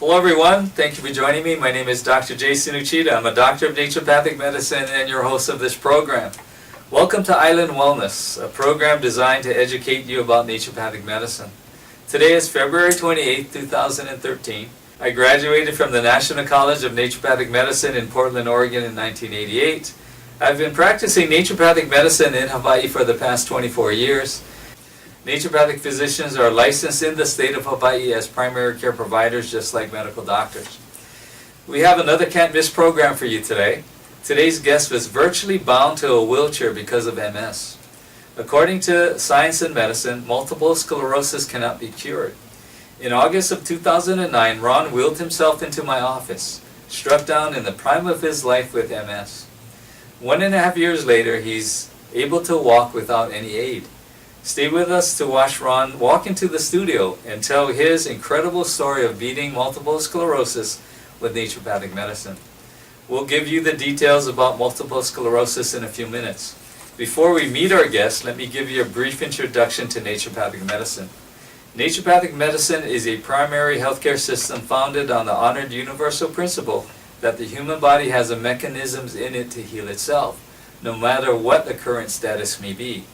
Hello everyone, thank you for joining me. My name is Dr. Jason Uchida. I'm a doctor of naturopathic medicine and your host of this program. Welcome to Island Wellness, a program designed to educate you about naturopathic medicine. Today is February 28, 2013. I graduated from the National College of Naturopathic Medicine in Portland, Oregon in 1988. I've been practicing naturopathic medicine in Hawaii for the past 24 years. Naturopathic physicians are licensed in the state of Hawaii as primary care providers, just like medical doctors. We have another can't miss program for you today. Today's guest was virtually bound to a wheelchair because of MS. According to science and medicine, multiple sclerosis cannot be cured. In August of 2009, Ron wheeled himself into my office, struck down in the prime of his life with MS. 1.5 years later, he's able to walk without any aid. Stay with us to watch Ron walk into the studio and tell his incredible story of beating multiple sclerosis with naturopathic medicine. We'll give you the details about multiple sclerosis in a few minutes. Before we meet our guest, let me give you a brief introduction to naturopathic medicine. Naturopathic medicine is a primary healthcare system founded on the honored universal principle that the human body has the mechanisms in it to heal itself, no matter what the current status may be.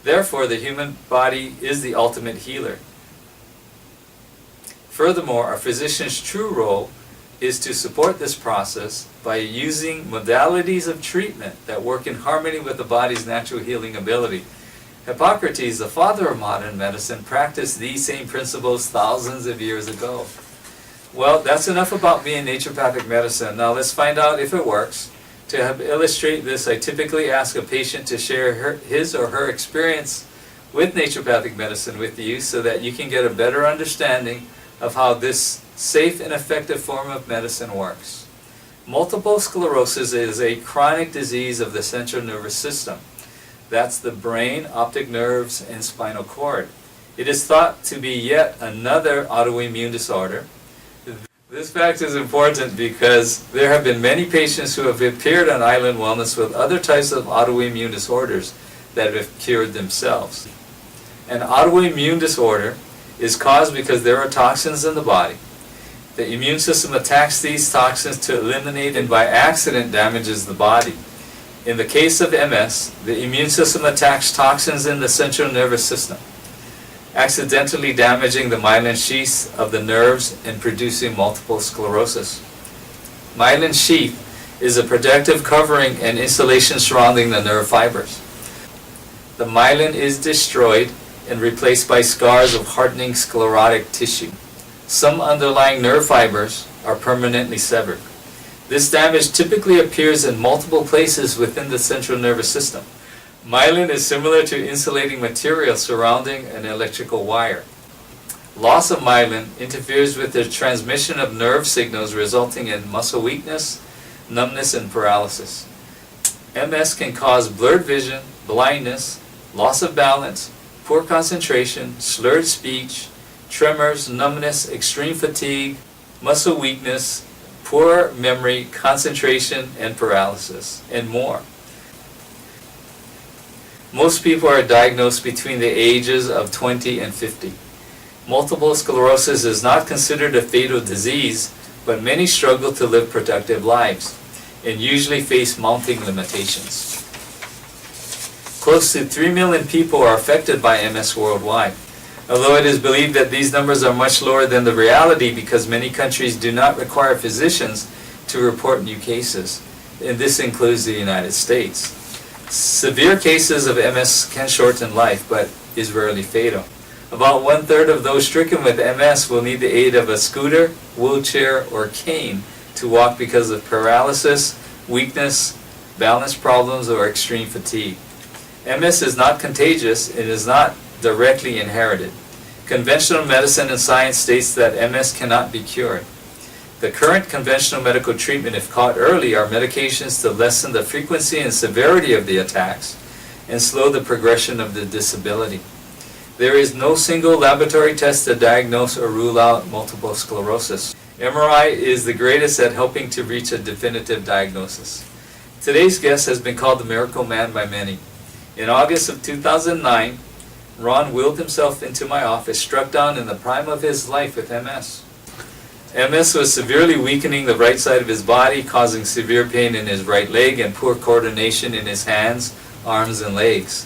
Therefore, the human body is the ultimate healer. Furthermore, a physician's true role is to support this process by using modalities of treatment that work in harmony with the body's natural healing ability. Hippocrates, the father of modern medicine, practiced these same principles thousands of years ago. Well, that's enough about me and naturopathic medicine. Now let's find out if it works. To help illustrate this, I typically ask a patient to share his or her experience with naturopathic medicine with you so that you can get a better understanding of how this safe and effective form of medicine works. Multiple sclerosis is a chronic disease of the central nervous system. That's the brain, optic nerves, and spinal cord. It is thought to be yet another autoimmune disorder. This fact is important because there have been many patients who have appeared on Island Wellness with other types of autoimmune disorders that have cured themselves. An autoimmune disorder is caused because there are toxins in the body. The immune system attacks these toxins to eliminate and by accident damages the body. In the case of MS, the immune system attacks toxins in the central nervous system, accidentally damaging the myelin sheaths of the nerves and producing multiple sclerosis. Myelin sheath is a protective covering and insulation surrounding the nerve fibers. The myelin is destroyed and replaced by scars of hardening sclerotic tissue. Some underlying nerve fibers are permanently severed. This damage typically appears in multiple places within the central nervous system. Myelin is similar to insulating material surrounding an electrical wire. Loss of myelin interferes with the transmission of nerve signals, resulting in muscle weakness, numbness, and paralysis. MS can cause blurred vision, blindness, loss of balance, poor concentration, slurred speech, tremors, numbness, extreme fatigue, muscle weakness, poor memory, concentration, and paralysis, and more. Most people are diagnosed between the ages of 20 and 50. Multiple sclerosis is not considered a fatal disease, but many struggle to live productive lives and usually face mounting limitations. Close to 3 million people are affected by MS worldwide, although it is believed that these numbers are much lower than the reality because many countries do not require physicians to report new cases, and this includes the United States. Severe cases of MS can shorten life, but is rarely fatal. About 1/3 of those stricken with MS will need the aid of a scooter, wheelchair, or cane to walk because of paralysis, weakness, balance problems, or extreme fatigue. MS is not contagious and is not directly inherited. Conventional medicine and science states that MS cannot be cured. The current conventional medical treatment, if caught early, are medications to lessen the frequency and severity of the attacks and slow the progression of the disability. There is no single laboratory test to diagnose or rule out multiple sclerosis. MRI is the greatest at helping to reach a definitive diagnosis. Today's guest has been called the Miracle Man by many. In August of 2009, Ron wheeled himself into my office, struck down in the prime of his life with MS. MS was severely weakening the right side of his body, causing severe pain in his right leg and poor coordination in his hands, arms, and legs,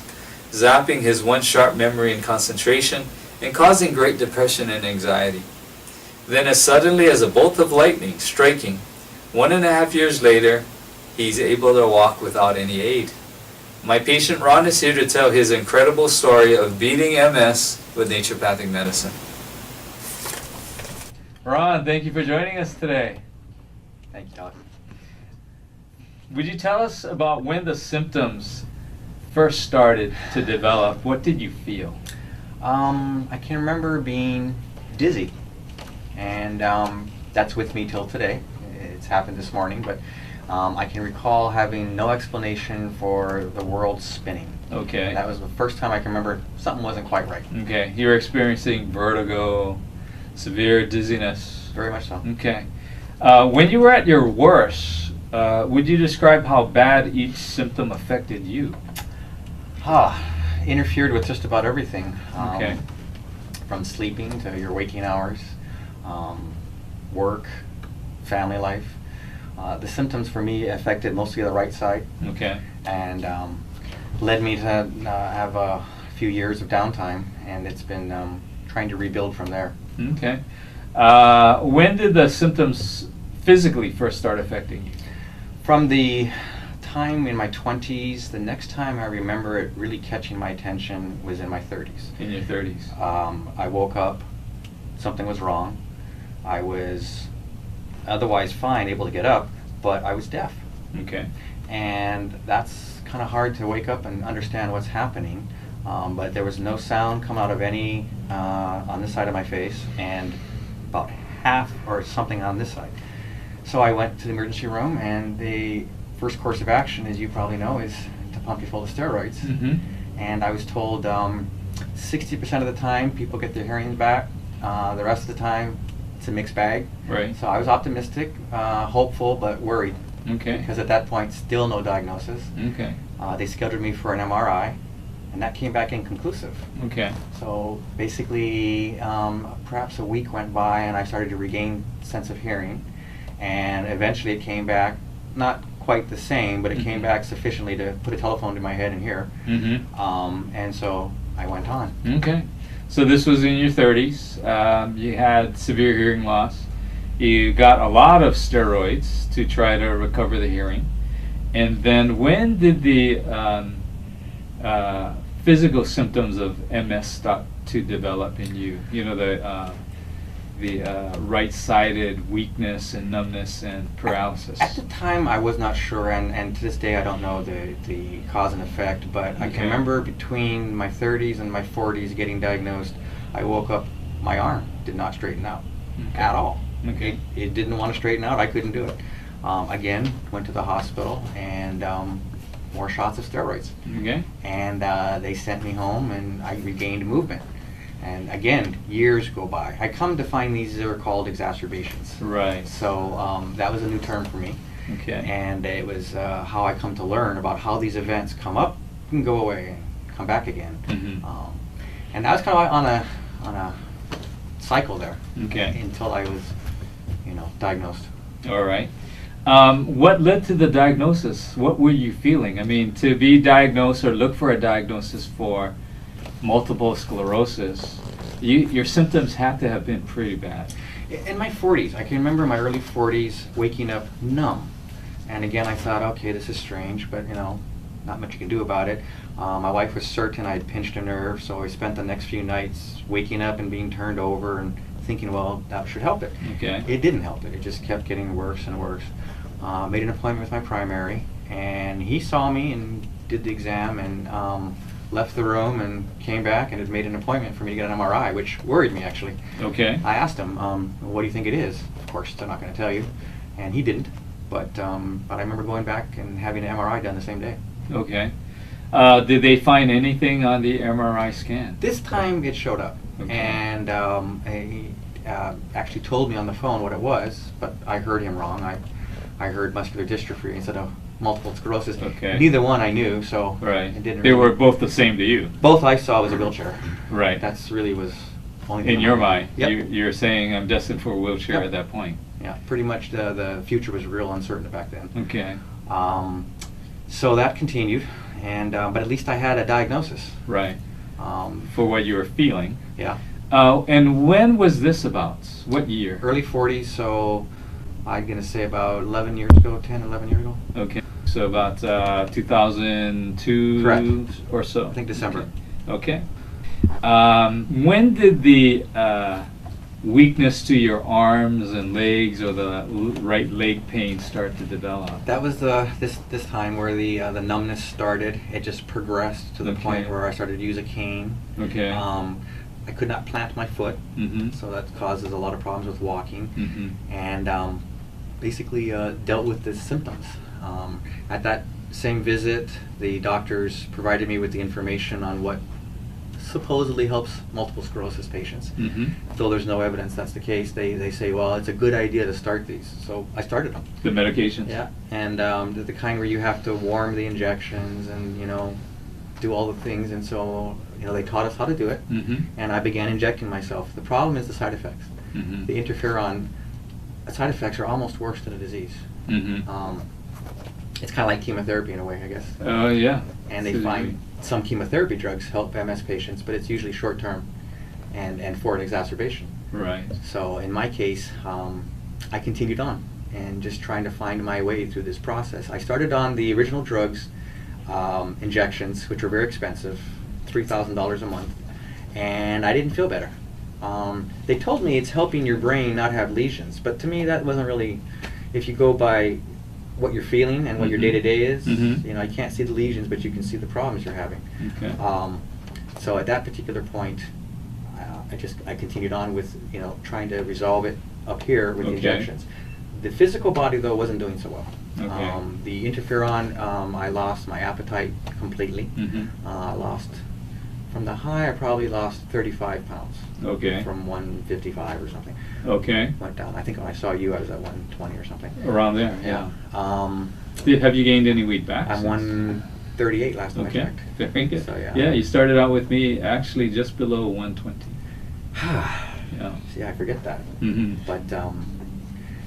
zapping his once sharp memory and concentration, and causing great depression and anxiety. Then as suddenly as a bolt of lightning striking, 1.5 years later, he's able to walk without any aid. My patient Ron is here to tell his incredible story of beating MS with naturopathic medicine. Ron, thank you for joining us today. Thank you, Doc. Would you tell us about when the symptoms first started to develop? What did you feel? I can remember being dizzy, and that's with me till today. It's happened this morning, but I can recall having no explanation for the world spinning. Okay. That was the first time I can remember something wasn't quite right. Okay. You were experiencing vertigo, severe dizziness. Very much so. Okay. When you were at your worst, would you describe how bad each symptom affected you? Interfered with just about everything. Okay. From sleeping to your waking hours, work, family life. The symptoms for me affected mostly the right side. Okay. And led me to have a few years of downtime, and it's been trying to rebuild from there. Okay. When did the symptoms physically first start affecting you? From the time in my 20s, the next time I remember it really catching my attention was in my 30s. In your 30s. I woke up, something was wrong. I was otherwise fine, able to get up, but I was deaf. Okay. And that's kind of hard to wake up and understand what's happening. But there was no sound come out of any on this side of my face, and about half or something on this side. So I went to the emergency room, and the first course of action, as you probably know, is to pump you full of steroids. Mm-hmm. And I was told 60% of the time people get their hearing back. The rest of the time it's a mixed bag. Right. So I was optimistic, hopeful, but worried. Okay. Because at that point, still no diagnosis. Okay. They scheduled me for an MRI, and that came back inconclusive. Okay. So basically, perhaps a week went by, and I started to regain sense of hearing. And eventually it came back, not quite the same, but it came back sufficiently to put a telephone to my head and hear. Mm-hmm. And so I went on. Okay. So this was in your 30s. You had severe hearing loss. You got a lot of steroids to try to recover the hearing. And then when did the physical symptoms of MS start to develop in you? You know, the right-sided weakness and numbness and paralysis. At the time, I was not sure, and to this day, I don't know the cause and effect, but I can remember between my 30s and my 40s getting diagnosed, I woke up, my arm did not straighten out at all. Okay. It didn't want to straighten out, I couldn't do it. Again, went to the hospital, and more shots of steroids. Okay. And they sent me home, and I regained movement. And again, years go by. I come to find these are called exacerbations. Right. So that was a new term for me. Okay. And it was how I come to learn about how these events come up and go away and come back again. Mm-hmm. And I was kind of on a cycle there. Okay. Until I was, diagnosed. All right. What led to the diagnosis? What were you feeling? I mean, to be diagnosed or look for a diagnosis for multiple sclerosis, your symptoms had to have been pretty bad. In my 40s, I can remember my early 40s waking up numb. And again, I thought, okay, this is strange, but not much you can do about it. My wife was certain I'd pinched a nerve, so I spent the next few nights waking up and being turned over and thinking, well, that should help it. Okay. It didn't help it. It just kept getting worse and worse. Made an appointment with my primary, and he saw me and did the exam and left the room and came back and had made an appointment for me to get an MRI, which worried me actually. Okay. I asked him, what do you think it is? Of course, they're not going to tell you, and he didn't. But I remember going back and having an MRI done the same day. Okay. Did they find anything on the MRI scan? This time it showed up, Okay. and he actually told me on the phone what it was, but I heard him wrong. I heard muscular dystrophy instead of multiple sclerosis. Okay. Neither one I knew, so Right. it didn't. They really, were both the same to you. both I saw was a wheelchair. Right. That's really was Only thing In your mind, Yep. you're saying I'm destined for a wheelchair Yep. at that point. Yeah, pretty much the future was real uncertain back then. Okay. So that continued, and but at least I had a diagnosis. Right. Um, For what you were feeling. yeah, And when was this about? What year? early 40s, so I'm going to say about 11 years ago, 10, 11 years ago. Okay. So about 2002 Correct. or so. I think December. Okay. When did the weakness to your arms and legs or the right leg pain start to develop? That was this time where the numbness started. It just progressed to the Okay. point where I started to use a cane. Okay. I could not plant my foot, Mm-hmm. so that causes a lot of problems with walking. Mm-hmm. And basically dealt with the symptoms. At that same visit, the doctors provided me with the information on what supposedly helps multiple sclerosis patients. Mm-hmm. Though there's no evidence that's the case, they say, well, it's a good idea to start these. So I started them. The medications? Yeah, and the kind where you have to warm the injections and, do all the things. And so, they taught us how to do it. Mm-hmm. And I began injecting myself. The problem is the side effects. Mm-hmm. The interferon side effects are almost worse than a disease. Mm-hmm. It's kind of like chemotherapy in a way, I guess. Oh, yeah. And they find some chemotherapy drugs help MS patients, but it's usually short term and for an exacerbation. Right. So in my case, I continued on and just trying to find my way through this process. I started on the original drugs, injections, which were very expensive, $3,000 a month, and I didn't feel better. They told me it's helping your brain not have lesions, but to me that wasn't really, if you go by what you're feeling and what your Mhm. day-to-day is, Mhm. you can't see the lesions, but you can see the problems you're having. Okay. So at that particular point, I continued on with, trying to resolve it up here with the Okay. injections. The physical body, though, wasn't doing so well. Okay. The interferon, I lost my appetite completely. Mm-hmm. I lost, from the high, I probably lost 35 pounds. Okay. From 155 or something. Okay. Went down. I think when I saw you, I was at 120 or something. Around there, yeah. Yeah. Have you gained any weight back? I'm since? 138 last time I Okay, checked. very good. So, yeah. Yeah, you started out with me actually just below 120. Yeah. See, I forget that. Mm-hmm. But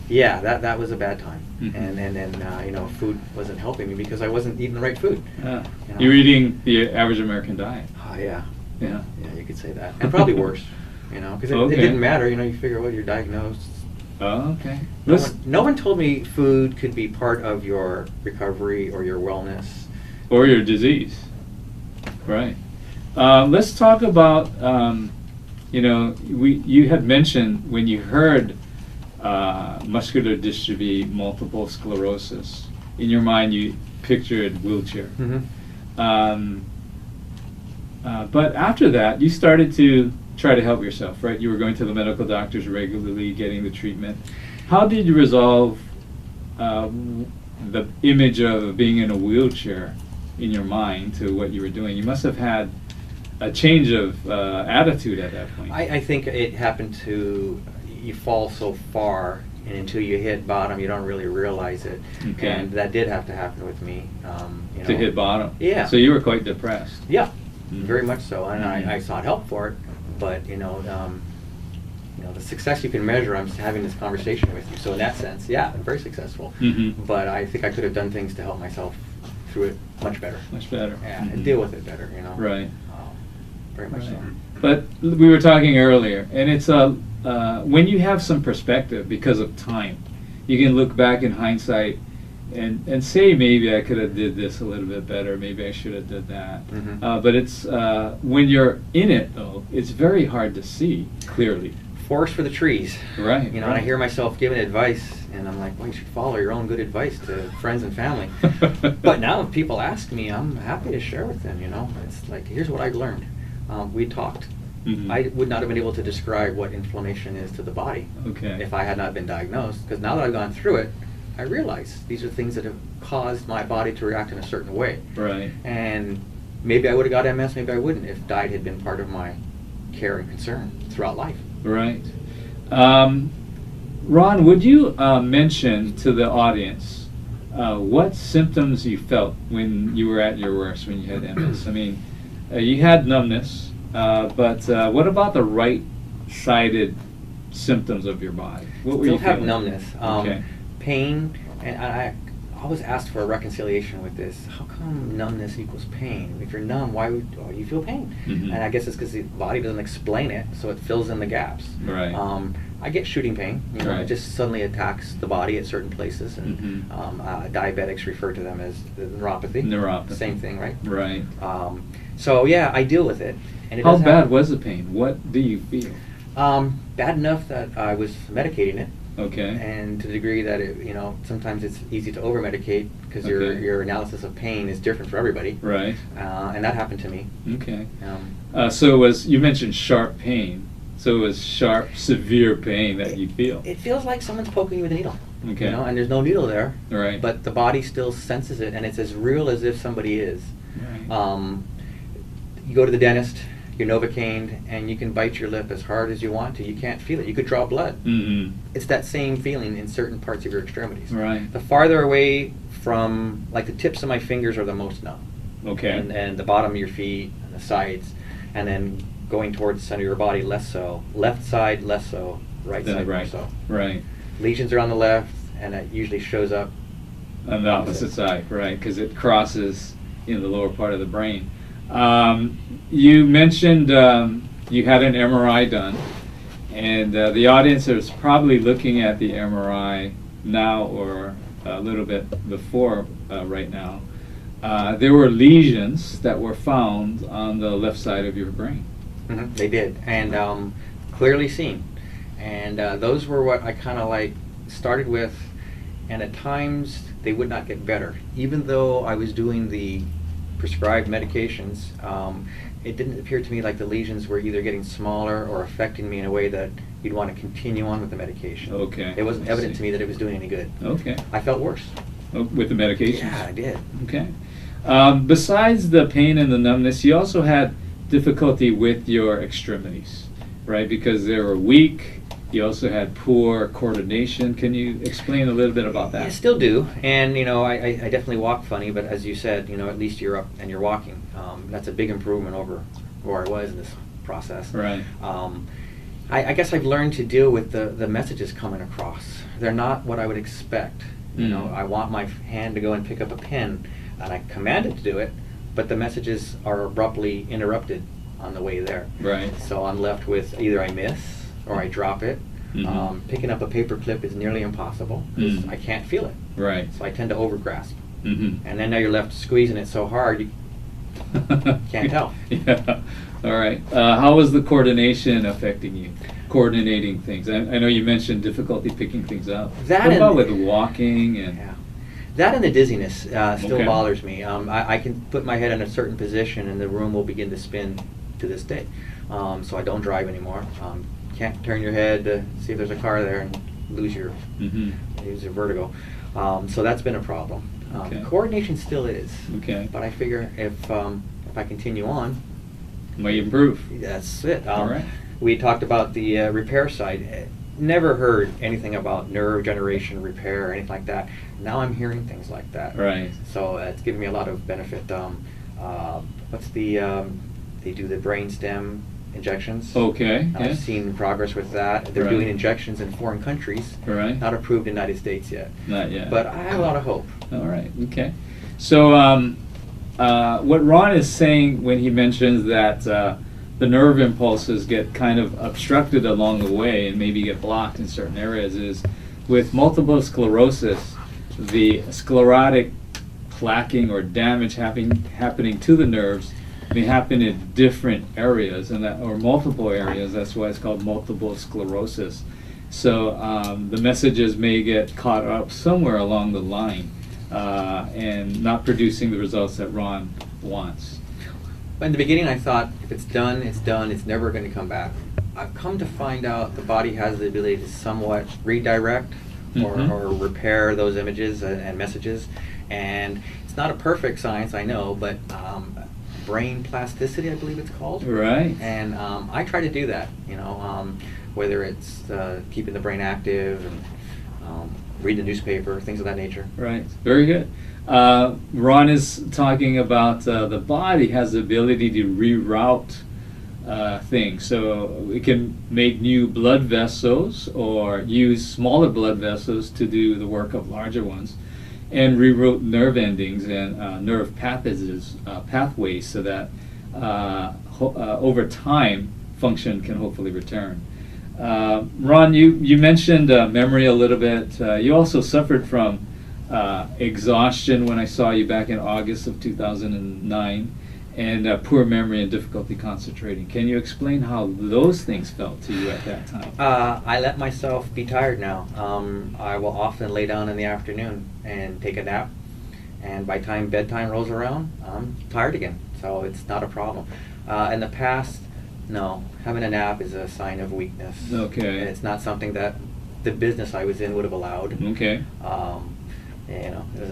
yeah, that was a bad time. Mhm. And then food wasn't helping me because I wasn't eating the right food. Yeah. You know. You're eating the average American diet. Oh yeah, Yeah. yeah, you could say that, and probably worse. Because it Okay. didn't matter. You figure, well, you're diagnosed. Oh, okay. No one told me food could be part of your recovery or your wellness. Or your disease. Right. Let's talk about, you had mentioned when you heard muscular dystrophy, multiple sclerosis, in your mind you pictured wheelchair. Mm-hmm. But after that, you started to try to help yourself, right? You were going to the medical doctors regularly, getting the treatment. How did you resolve the image of being in a wheelchair in your mind to what you were doing? You must have had a change of attitude at that point. I think it happened to, you fall so far, and until you hit bottom, you don't really realize it. Okay. And that did have to happen with me. To hit bottom. Yeah. So you were quite depressed. Yeah, Mhm. very much so. And Mhm. I sought help for it. But the success you can measure, I'm having this conversation with you. So in that sense, yeah, I'm very successful. Mhm. But I think I could have done things to help myself through it much better. Much better. Yeah, Mhm. and deal with it better. Right. Very much so. But we were talking earlier, and it's when you have some perspective because of time, you can look back in hindsight and say maybe I could have did this a little bit better, maybe I should have did that. Mhm. But it's when you're in it though, it's very hard to see clearly. Forest for the trees. Right. And I hear myself giving advice, and I'm like, well, you should follow your own good advice to friends and family. But now if people ask me, I'm happy to share with them, It's like, here's what I've learned. We talked. Mhm. I would not have been able to describe what inflammation is to the body Okay. if I had not been diagnosed, because now that I've gone through it, I realize these are things that have caused my body to react in a certain way. Right. And maybe I would have got MS, maybe I wouldn't, if diet had been part of my care and concern throughout life. Right. Ron, would you mention to the audience what symptoms you felt when you were at your worst, when you had MS? I mean, you had numbness, but what about the right cited symptoms of your body? What were Still you have feeling? numbness, Okay. pain, and I always asked for a reconciliation with this. How come numbness equals pain? If you're numb, why would you feel pain? Mhm. And I guess it's because the body doesn't explain it, so it fills in the gaps. Right. I get shooting pain. Right. It just suddenly attacks the body at certain places, and Mhm. diabetics refer to them as the neuropathy. Neuropathy. Same thing, right? Right. So yeah, I deal with it. And it How does bad happen. was the pain? What do you feel? Bad enough that I was medicating it. Okay. And to the degree that sometimes it's easy to over-medicate because Okay. your analysis of pain is different for everybody. Right. And that happened to me. Okay. Um, So you mentioned sharp pain. So it was sharp, severe pain that you feel. It feels like someone's poking you with a needle. Okay. And there's no needle there. Right. But the body still senses it, and it's as real as if somebody is. Right. You go to the dentist, you're Novocained, and you can bite your lip as hard as you want to. You can't feel it. You could draw blood. Mm-hmm. It's that same feeling in certain parts of your extremities. Right. The farther away from, like the tips of my fingers are the most numb. Okay. And the bottom of your feet and the sides, and then going towards the center of your body, less so. Left side, less so. Right Then side, more right. so. Right. Lesions are on the left, and it usually shows up. On the opposite side, right, because it crosses in the lower part of the brain. You mentioned you had an MRI done, and the audience is probably looking at the MRI now or a little bit before right now. There were lesions that were found on the left side of your brain. Mm-hmm. They did, and clearly seen. And those were what I kind of like started with, and at times they would not get better. Even though I was doing the prescribed medications, it didn't appear to me like the lesions were either getting smaller or affecting me in a way that you'd want to continue on with the medication. Okay. It wasn't I evident see. to me that it was doing any good. Okay. I felt worse. Oh, with the medications? Yeah, I did. Okay. Besides the pain and the numbness, you also had difficulty with your extremities, right? Because they were weak. You also had poor coordination. Can you explain a little bit about that? I still do, and I definitely walk funny. But as you said, at least you're up and you're walking. That's a big improvement over where I was in this process. Right. I guess I've learned to deal with the messages coming across. They're not what I would expect. I want my hand to go and pick up a pen, and I command it to do it, but the messages are abruptly interrupted on the way there. Right. So I'm left with either I miss or I drop it. Mhm. Picking up a paper clip is nearly impossible because Mm. I can't feel it. Right. So I tend to overgrasp. Mm-hmm. And then now you're left squeezing it so hard you can't tell. Yeah. All right. How was the coordination affecting you? Coordinating things. I know you mentioned difficulty picking things up. That what and- about with the walking and? Yeah. That and the dizziness still Okay. bothers me. I can put my head in a certain position and the room will begin to spin to this day. So I don't drive anymore. Can't turn your head to see if there's a car there and lose your vertigo. So that's been a problem. Okay. Coordination still is. Okay. But I figure if I continue on, May improve. that's it. All right. We talked about the repair side. Never heard anything about nerve generation repair or anything like that. Now I'm hearing things like that. Right. So it's giving me a lot of benefit. What's they do the brainstem injections. Okay. I've Yes. seen progress with that. They're Right. doing injections in foreign countries, Right. not approved in the United States yet. Not yet. But I have a lot of hope. All right. Okay. So what Ron is saying when he mentions that the nerve impulses get kind of obstructed along the way and maybe get blocked in certain areas is with multiple sclerosis, the sclerotic plaquing or damage happening to the nerves may happen in different areas or multiple areas. That's why it's called multiple sclerosis. So the messages may get caught up somewhere along the line and not producing the results that Ron wants. In the beginning, I thought if it's done, it's done. It's never going to come back. I've come to find out the body has the ability to somewhat redirect Mhm. or repair those images and messages. And it's not a perfect science, I know, but brain plasticity, I believe it's called. Right. And I try to do that, whether it's keeping the brain active and reading the newspaper, things of that nature. Right. Very good. Ron is talking about the body has the ability to reroute thing. So we can make new blood vessels or use smaller blood vessels to do the work of larger ones, and rewrote nerve endings and nerve pathways so that over time function can hopefully return. Ron, you mentioned memory a little bit. You also suffered from exhaustion when I saw you back in August of 2009, and poor memory and difficulty concentrating. Can you explain how those things felt to you at that time? I let myself be tired now. I will often lay down in the afternoon and take a nap, and by time bedtime rolls around, I'm tired again. So it's not a problem. In the past, no, having a nap is a sign of weakness. Okay. And it's not something that the business I was in would have allowed. Okay. You know, it was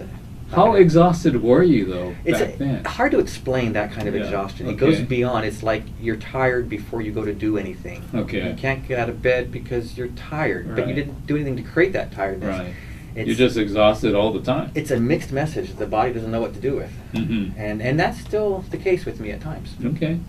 How exhausted were you though back then? It's hard to explain that kind of Yeah, exhaustion. It okay. goes beyond. It's like you're tired before you go to do anything. Okay. You can't get out of bed because you're tired, but you Right. didn't do anything to create that tiredness. Right. It's, You're just exhausted all the time. it's a mixed message. The body doesn't know what to do with, Mm-hmm. and that's still the case with me at times. Okay.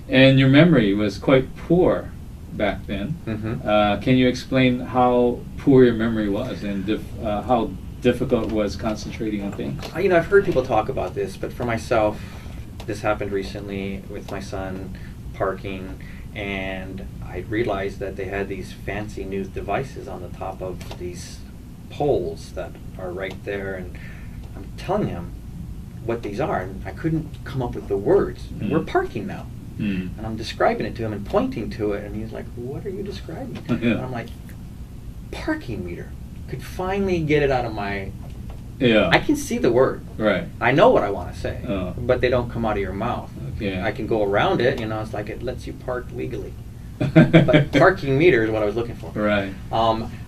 And your memory was quite poor back then. Mm-hmm. Can you explain how poor your memory was and how difficult it was concentrating on things? You know, I've heard people talk about this, but for myself, this happened recently with my son parking, and I realized that they had these fancy new devices on the top of these poles that are right there, and I'm telling him what these are, and I couldn't come up with the words. Mm. We're parking now. Mm. And I'm describing it to him and pointing to it, and he's like, "What are you describing?" Yeah. And I'm like, "Parking meter." Could finally get it out of my... Yeah. I can see the word. Right. I know what I want to say, Oh. but they don't come out of your mouth. Okay. I can go around it, you know, it's like it lets you park legally. But parking meter is what I was looking for. Right.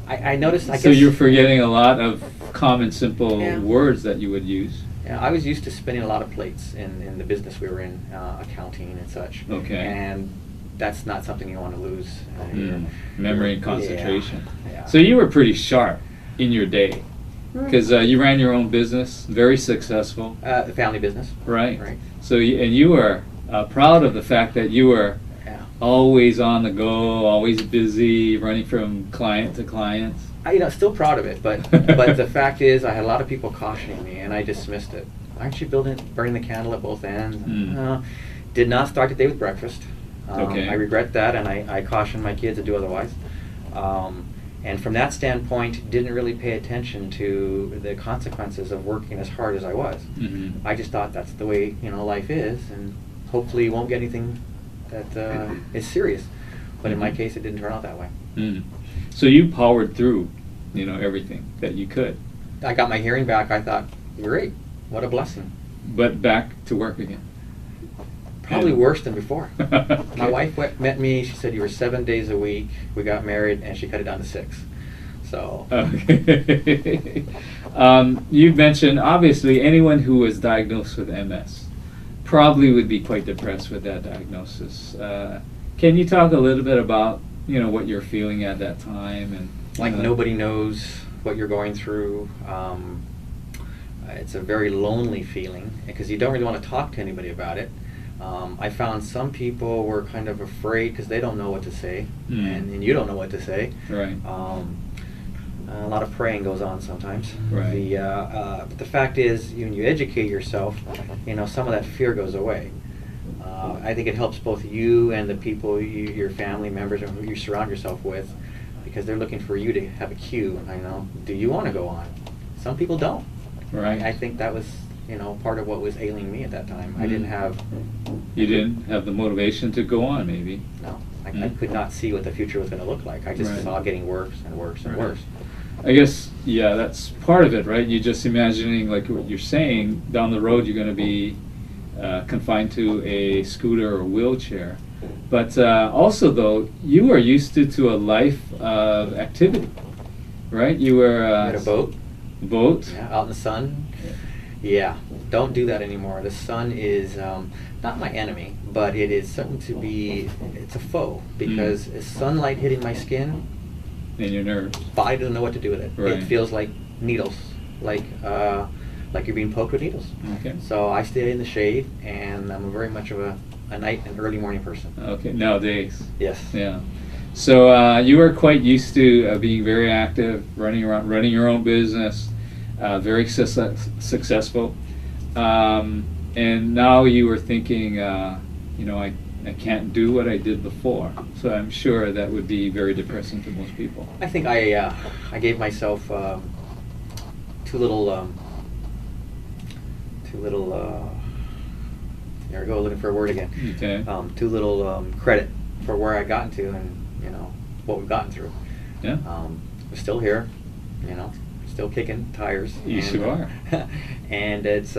I noticed, I So guess... you're forgetting a lot of common, simple Yeah. words that you would use. Yeah, I was used to spinning a lot of plates in the business we were in, accounting and such. Okay. And that's not something you want to lose. Memory and concentration. Yeah. So you were pretty sharp in your day, because you ran your own business, very successful, The family business. right? Right. So and you were proud of the fact that you were Yeah. always on the go, always busy, running from client to client. Still proud of it, but the fact is, I had a lot of people cautioning me, and I dismissed it. Aren't you burning the candle at both ends? Mm. Did not start the day with breakfast. Okay. I regret that, and I caution my kids to do otherwise. And from that standpoint, didn't really pay attention to the consequences of working as hard as I was. Mm-hmm. I just thought that's the way life is, and hopefully you won't get anything that is serious. But in my case, it didn't turn out that way. Mm. So you powered through, everything that you could. I got my hearing back. I thought, great, what a blessing. But back to work again. Probably And- worse than before. Okay. My wife met me. She said you were 7 days a week. We got married, and she cut it down to 6. So Okay. You've mentioned, obviously, anyone who was diagnosed with MS probably would be quite depressed with that diagnosis. Can you talk a little bit about, what you're feeling at that time? And like nobody knows what you're going through. It's a very lonely feeling because you don't really want to talk to anybody about it. I found some people were kind of afraid because they don't know what to say, and you don't know what to say. Right. A lot of praying goes on sometimes. Right. But the fact is, when you educate yourself, some of that fear goes away. I think it helps both you and the people, your family members, or who you surround yourself with, because they're looking for you to have a cue. Do you want to go on? Some people don't. Right. I think that was, part of what was ailing me at that time. I didn't have... You didn't have the motivation to go on, maybe. No. I could not see what the future was going to look like. I just Right. saw it getting worse and worse and Right. worse. I guess, yeah, that's part of it, right? You're just imagining, like what you're saying, down the road you're going to be confined to a scooter or wheelchair. But also, though, you were used to a life of activity, right? You were... I had a boat. Boat? Yeah, out in the sun. Yeah, don't do that anymore. The sun is not my enemy, but it is something to be, it's a foe, because sunlight hitting my skin, And your nerves. body doesn't know what to do with it. Right. It feels like needles, like you're being poked with needles. Okay. So I stay in the shade, and I'm very much of a a night and early morning person. Okay, nowadays. Yes. Yeah. So you were quite used to being very active, running around, running your own business, very successful. And now you were thinking, you know, I can't do what I did before. So I'm sure that would be very depressing to most people. I think I gave myself too little. There we go, looking for a word again. Okay. Too little credit for where I gotten to, and you know what we've gotten through. Yeah. We're still here, you know, still kicking tires. Yes, you are. And it's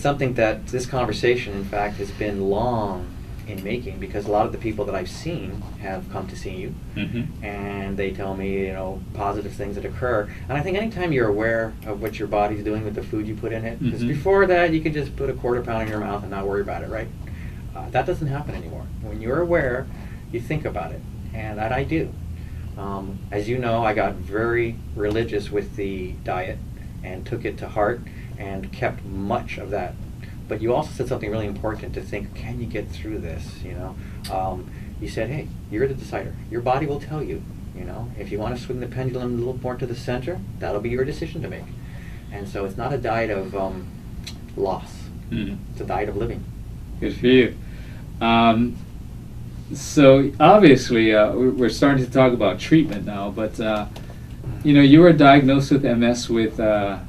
something that this conversation, in fact, has been long in making, because a lot of the people that I've seen have come to see you, Mm-hmm. and they tell me, you know, positive things that occur. And I think anytime you're aware of what your body's doing with the food you put in it, because Mhm. before that you could just put a quarter pound in your mouth and not worry about it, right? That doesn't happen anymore. When you're aware, you think about it, and that I do. As you know, I got very religious with the diet and took it to heart and kept much of that. But you also said something really important to think, can you get through this, you know? You said, hey, you're the decider. Your body will tell you, you know? If you want to swing the pendulum a little more to the center, that'll be your decision to make. And so it's not a diet of loss. Mm-hmm. It's a diet of living. Good for you. So obviously, we're starting to talk about treatment now, but you know, you were diagnosed with MS with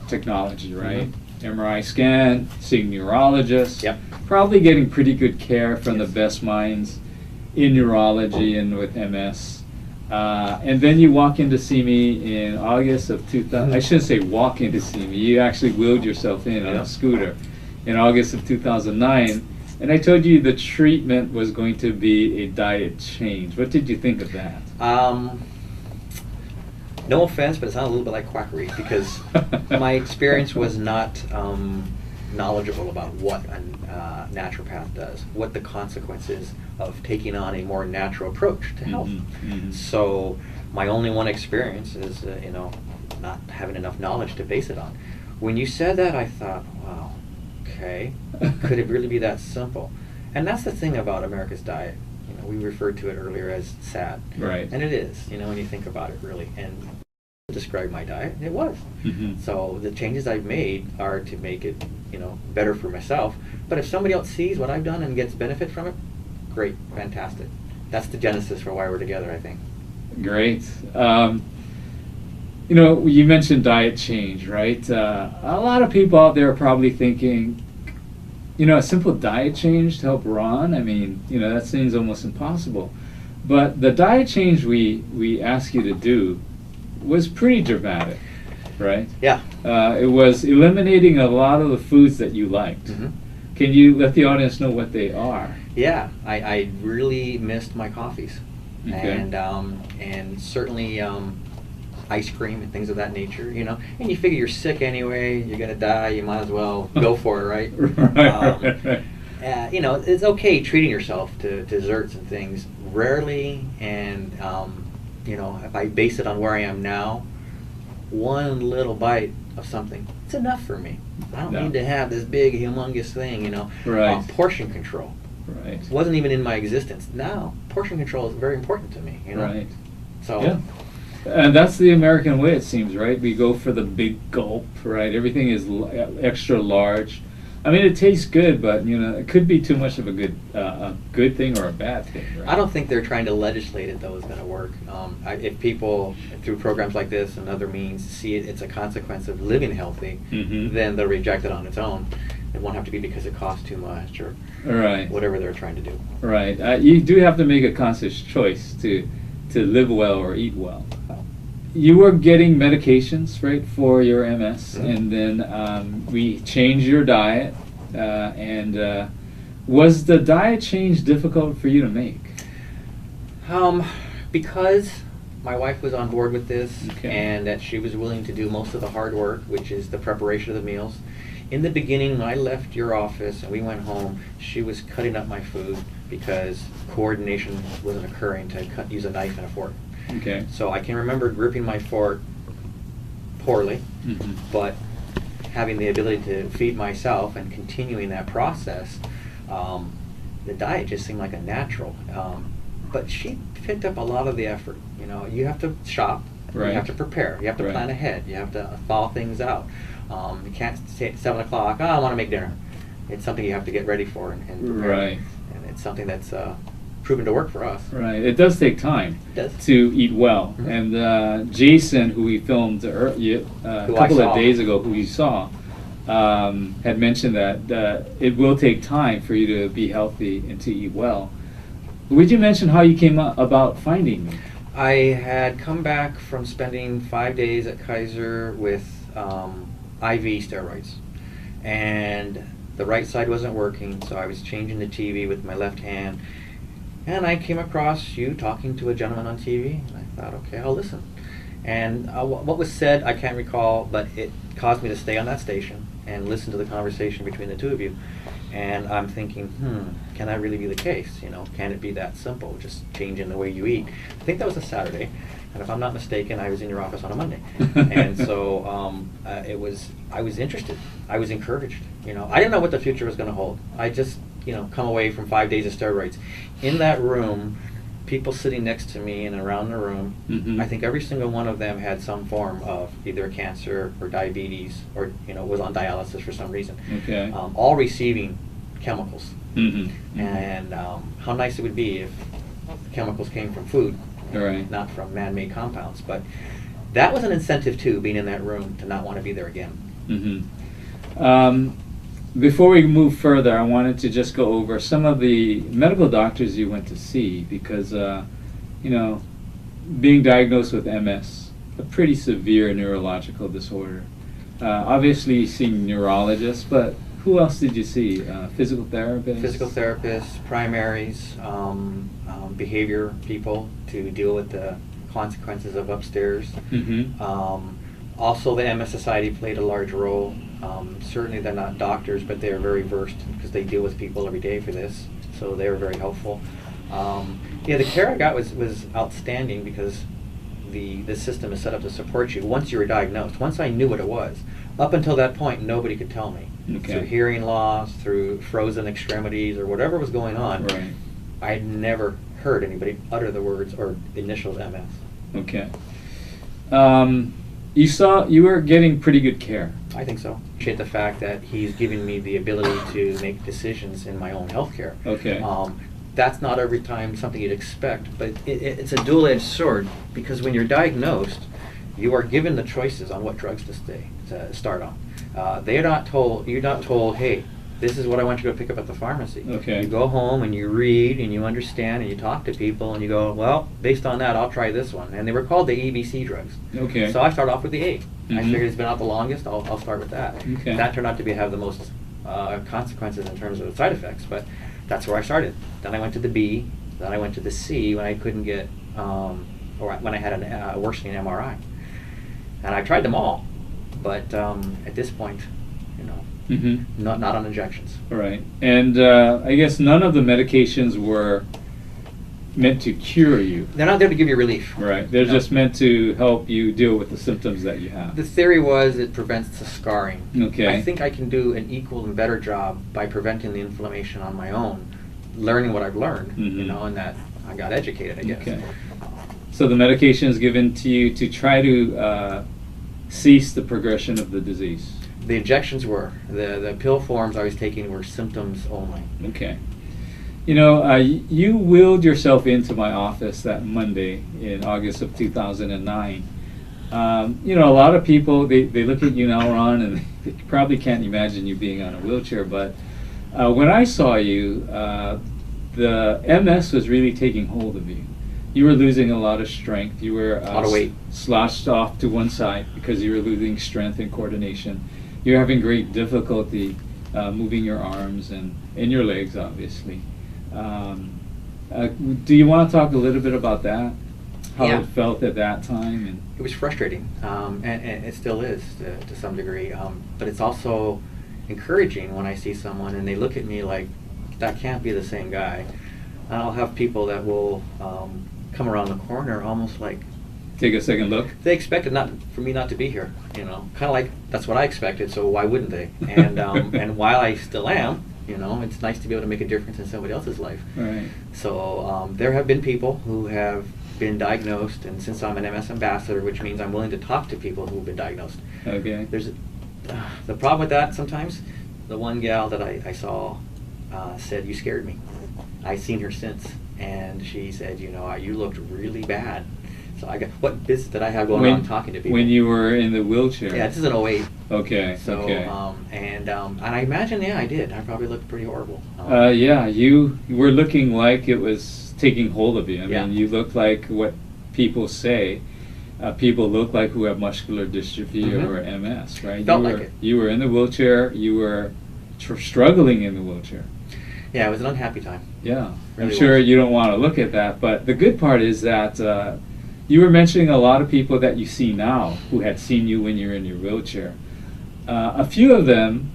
technology, right? MRI scan, seeing neurologists, Yep. probably getting pretty good care from Yes. the best minds in neurology and with MS. And then you walk in to see me in August of 2000. I shouldn't say walk in to see me. You actually wheeled yourself in on Yeah. a scooter in August of 2009. And I told you the treatment was going to be a diet change. What did you think of that? No offense, but it sounds a little bit like quackery, because my experience was not knowledgeable about what a naturopath does, what the consequences of taking on a more natural approach to health. Mhm, mhm. So my only one experience is, you know, not having enough knowledge to base it on. When you said that, I thought, wow, okay, could it really be that simple? And that's the thing about America's diet. You know, we referred to it earlier as sad. Right. And it is, you know, when you think about it, really. And to describe my diet, it was. Mhm. So the changes I've made are to make it, you know, better for myself. But if somebody else sees what I've done and gets benefit from it, great, fantastic. That's the genesis for why we're together, I think. Great. You know, you mentioned diet change, right? A lot of people out there are probably thinking, you know, a simple diet change to help Ron, I mean, you know, that seems almost impossible. But the diet change we asked you to do was pretty dramatic, right? Yeah. It was eliminating a lot of the foods that you liked. Mhm. Can you let the audience know what they are? Yeah, I really missed my coffees. Okay. And certainly ice cream and things of that nature, you know. And you figure you're sick anyway, you're going to die, you might as well go for it, right? Right. You know, it's okay treating yourself to desserts and things. Rarely, and you know, if I base it on where I am now, one little bite of something, it's enough for me. I don't No. need to have this big, humongous thing, you know. Right. Portion control Right. wasn't even in my existence. Now, portion control is very important to me, you know. Right. So, Yeah. And that's the American way, it seems, right? We go for the big gulp, right? Everything is extra large. I mean, it tastes good, but you know, it could be too much of a good thing or a bad thing, right? I don't think they're trying to legislate it, though, is going to work. If people, through programs like this and other means, see it's a consequence of living healthy, Mhm. then they'll reject it on its own. It won't have to be because it costs too much or Right. whatever they're trying to do. Right. You do have to make a conscious choice to live well or eat well. You were getting medications, right, for your MS, Mhm. and then we changed your diet. And was the diet change difficult for you to make? Because my wife was on board with this, Okay. and that she was willing to do most of the hard work, which is the preparation of the meals. In the beginning, when I left your office and we went home, she was cutting up my food because coordination wasn't occurring to use a knife and a fork. Okay. So I can remember gripping my fork poorly, Mhm. but having the ability to feed myself and continuing that process, the diet just seemed like a natural. But she picked up a lot of the effort. You know, you have to shop, Right. you have to prepare, you have to Right. plan ahead, you have to thaw things out. You can't say at 7 o'clock, oh, I want to make dinner. It's something you have to get ready for and prepare. Right. And it's something that's proven to work for us. Right. It does take time It does. to eat well. Mhm. And Jason, who we filmed a Who I couple of saw. days ago, who you saw, had mentioned that it will take time for you to be healthy and to eat well. Would you mention how you came about finding me? I had come back from spending 5 days at Kaiser with IV steroids, and the right side wasn't working, so I was changing the TV with my left hand, and I came across you talking to a gentleman on TV, and I thought, okay, I'll listen. And what was said, I can't recall, but it caused me to stay on that station and listen to the conversation between the two of you. And I'm thinking, can that really be the case? You know, can it be that simple, just changing the way you eat? I think that was a Saturday, and if I'm not mistaken, I was in your office on a Monday. And so I was interested, I was encouraged. You know, I didn't know what the future was going to hold. I just, you know, come away from 5 days of steroids. In that room, people sitting next to me and around the room, Mhm. I think every single one of them had some form of either cancer or diabetes, or, you know, was on dialysis for some reason. Okay. All receiving chemicals. Mm-hmm. And how nice it would be if the chemicals came from food, Right. not from man-made compounds. But that was an incentive too, being in that room, to not want to be there again. Mm-hmm. Before we move further, I wanted to just go over some of the medical doctors you went to see, because, you know, being diagnosed with MS, a pretty severe neurological disorder. Obviously, you see neurologists, but who else did you see? Physical therapists? Physical therapists, primaries, behavior people to deal with the consequences of upstairs. Mm-hmm. Also, the MS Society played a large role. Certainly they're not doctors, but they are very versed because they deal with people every day for this, so they were very helpful. Yeah, the care I got was outstanding, because the system is set up to support you once you were diagnosed. Once I knew what it was, up until that point, nobody could tell me. Okay. Through hearing loss, through frozen extremities, or whatever was going on, Right. I had never heard anybody utter the words or initials MS. Okay. You were getting pretty good care. I think so. Appreciate the fact that he's giving me the ability to make decisions in my own healthcare. Okay. That's not every time something you'd expect, but it's a dual-edged sword, because when you're diagnosed, you are given the choices on what drugs to start on. You're not told, hey, this is what I want you to go pick up at the pharmacy. Okay. You go home and you read and you understand and you talk to people and you go, well, based on that, I'll try this one. And they were called the ABC drugs. Okay. So I started off with the A. I Mhm. figured it's been out the longest, I'll start with that. Okay. That turned out to have the most consequences in terms of side effects, but that's where I started. Then I went to the B, then I went to the C when I couldn't get, or when I had a worsening MRI. And I tried them all, but at this point, you know, Mm-hmm. not on injections. Right. And I guess none of the medications were meant to cure you. They're not there to give you relief. Right. They're No. just meant to help you deal with the symptoms that you have. The theory was it prevents the scarring. Okay. I think I can do an equal and better job by preventing the inflammation on my own, learning what I've learned, you Mhm. know, and that I got educated, I guess. Okay. So the medication is given to you to try to cease the progression of the disease. The injections were. The pill forms I was taking were symptoms only. Okay. You know, you wheeled yourself into my office that Monday in August of 2009. You know, a lot of people, they look at you now, Ron, and they probably can't imagine you being on a wheelchair, but when I saw you, the MS was really taking hold of you. You were losing a lot of strength. You were A lot of weight. slouched off to one side because you were losing strength and coordination. You're having great difficulty moving your arms and your legs, obviously. Do you want to talk a little bit about that? How Yeah. it felt at that time? And It was frustrating, and it still is to some degree, but it's also encouraging when I see someone and they look at me like, that can't be the same guy. And I'll have people that will come around the corner almost like take a second look. they expected not for me not to be here, you know, kind of like that's what I expected, so why wouldn't they? And and while I still am, You know, it's nice to be able to make a difference in somebody else's life. Right. So there have been people who have been diagnosed, and since I'm an MS ambassador, which means I'm willing to talk to people who've been diagnosed. Okay. There's the problem with that sometimes. The one gal that I saw said, "You scared me." I've seen her since, and she said, "You know, you looked really bad." So I got, what business did I have going on talking to people? When you were in the wheelchair? Yeah, this is an '08. Okay. So, okay. And I imagine, yeah, I did. I probably looked pretty horrible. Yeah, you were looking like it was taking hold of you. I Yeah. mean, you looked like what people say. People look like who have muscular dystrophy Mhm. or MS, right? Felt you like were, it. You were in the wheelchair. You were struggling in the wheelchair. Yeah, it was an unhappy time. Yeah, Really I'm sure was. you don't want to look at that, but the good part is that you were mentioning a lot of people that you see now who had seen you when you were in your wheelchair. A few of them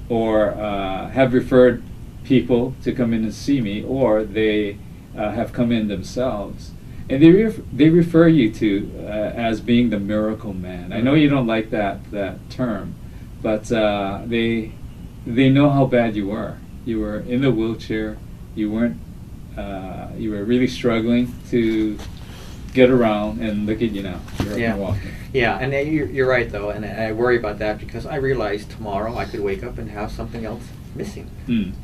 have referred people to come in and see me, or they have come in themselves. And they refer you to as being the miracle man. I know you don't like that term, but they know how bad you were. You were in the wheelchair. You weren't. You were really struggling to get around, and look at you now. You're up and walking. Yeah, and you're right though, and I worry about that because I realize tomorrow I could wake up and have something else missing.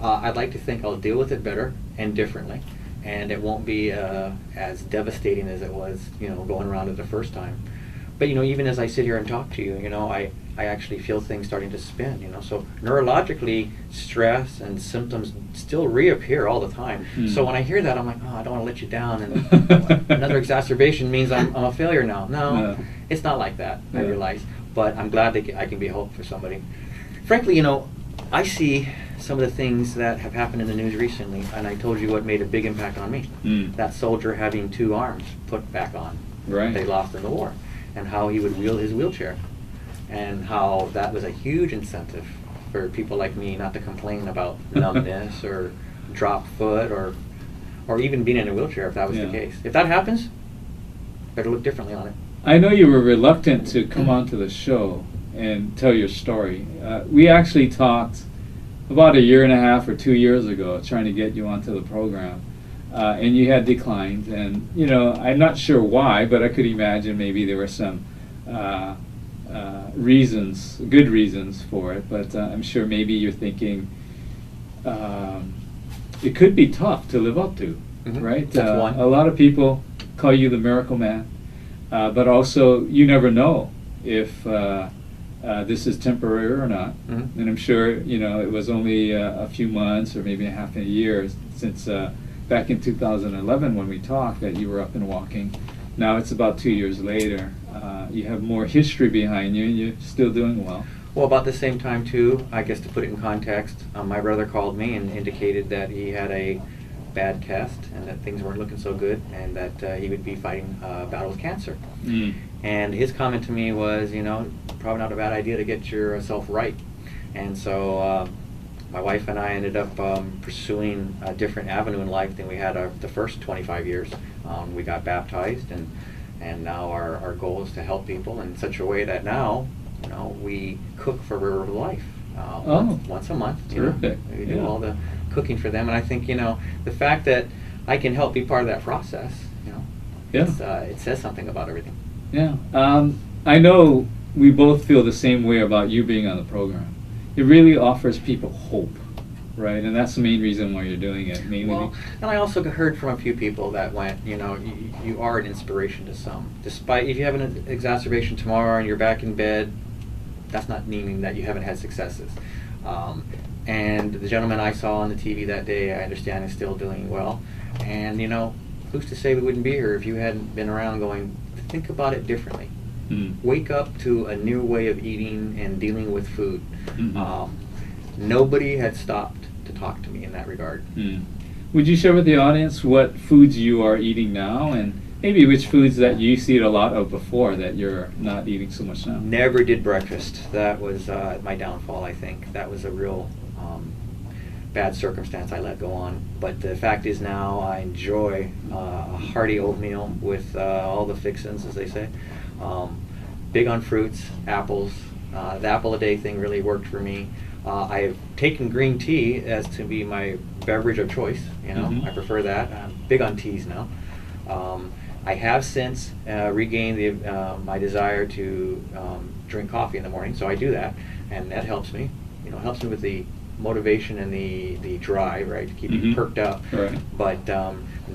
I'd like to think I'll deal with it better and differently, and it won't be as devastating as it was, you know, going around it the first time. But you know, even as I sit here and talk to you, you know, I actually feel things starting to spin, you know. So neurologically, stress and symptoms still reappear all the time. So when I hear that, I'm like, oh, I don't want to let you down, and another exacerbation means I'm a failure now. No, it's not like that, I realize. But I'm glad that I can be a hope for somebody. Frankly, you know, I see some of the things that have happened in the news recently, and I told you what made a big impact on me. That soldier having 2 arms put back on. Right. They lost in the war. And how he would wheel his wheelchair. And how that was a huge incentive for people like me not to complain about numbness or drop foot or even being in a wheelchair if that was the case. If that happens, better look differently on it. I know you were reluctant to come onto the show and tell your story. We actually talked about 1.5 years or 2 years ago trying to get you onto the program. And you had declined, and you know, I'm not sure why, but I could imagine maybe there were some reasons, good reasons for it. But I'm sure maybe you're thinking it could be tough to live up to, right? That's one. A lot of people call you the miracle man, but also you never know if this is temporary or not. And I'm sure, you know, it was only a few months or maybe half a year since. Back in 2011 when we talked that you were up and walking. Now it's about 2 years later. You have more history behind you and you're still doing well. Well, about the same time too, I guess to put it in context, my brother called me and indicated that he had a bad test and that things weren't looking so good and that he would be fighting a battle with cancer. And his comment to me was, you know, probably not a bad idea to get yourself right. And so my wife and I ended up pursuing a different avenue in life than we had the first 25 years. We got baptized, and now our goal is to help people in such a way that now, you know, we cook for River of Life once a month. Terrific. You know, we do all the cooking for them, and I think, you know, the fact that I can help be part of that process, you know, it says something about everything. Yeah. I know we both feel the same way about you being on the program. It really offers people hope, right? And that's the main reason why you're doing it. Mainly. Well, and I also heard from a few people that went, you know, you are an inspiration to some. Despite, if you have an exacerbation tomorrow and you're back in bed, that's not meaning that you haven't had successes. And the gentleman I saw on the TV that day, I understand, is still doing well. And, you know, who's to say we wouldn't be here if you hadn't been around going, think about it differently. Wake up to a new way of eating and dealing with food. Nobody had stopped to talk to me in that regard. Would you share with the audience what foods you are eating now and maybe which foods that you used to eat a lot of before that you're not eating so much now? Never did breakfast. That was my downfall, I think. That was a real bad circumstance I let go on. But the fact is now I enjoy a hearty oatmeal with all the fixins, as they say. Big on fruits, apples. The apple a day thing really worked for me. I've taken green tea as to be my beverage of choice. Mhm. I prefer that. I'm big on teas now. I have since regained my desire to drink coffee in the morning, so I do that, and that helps me. It helps me with the motivation and the drive, right, to keep me Mhm. perked up. Right. But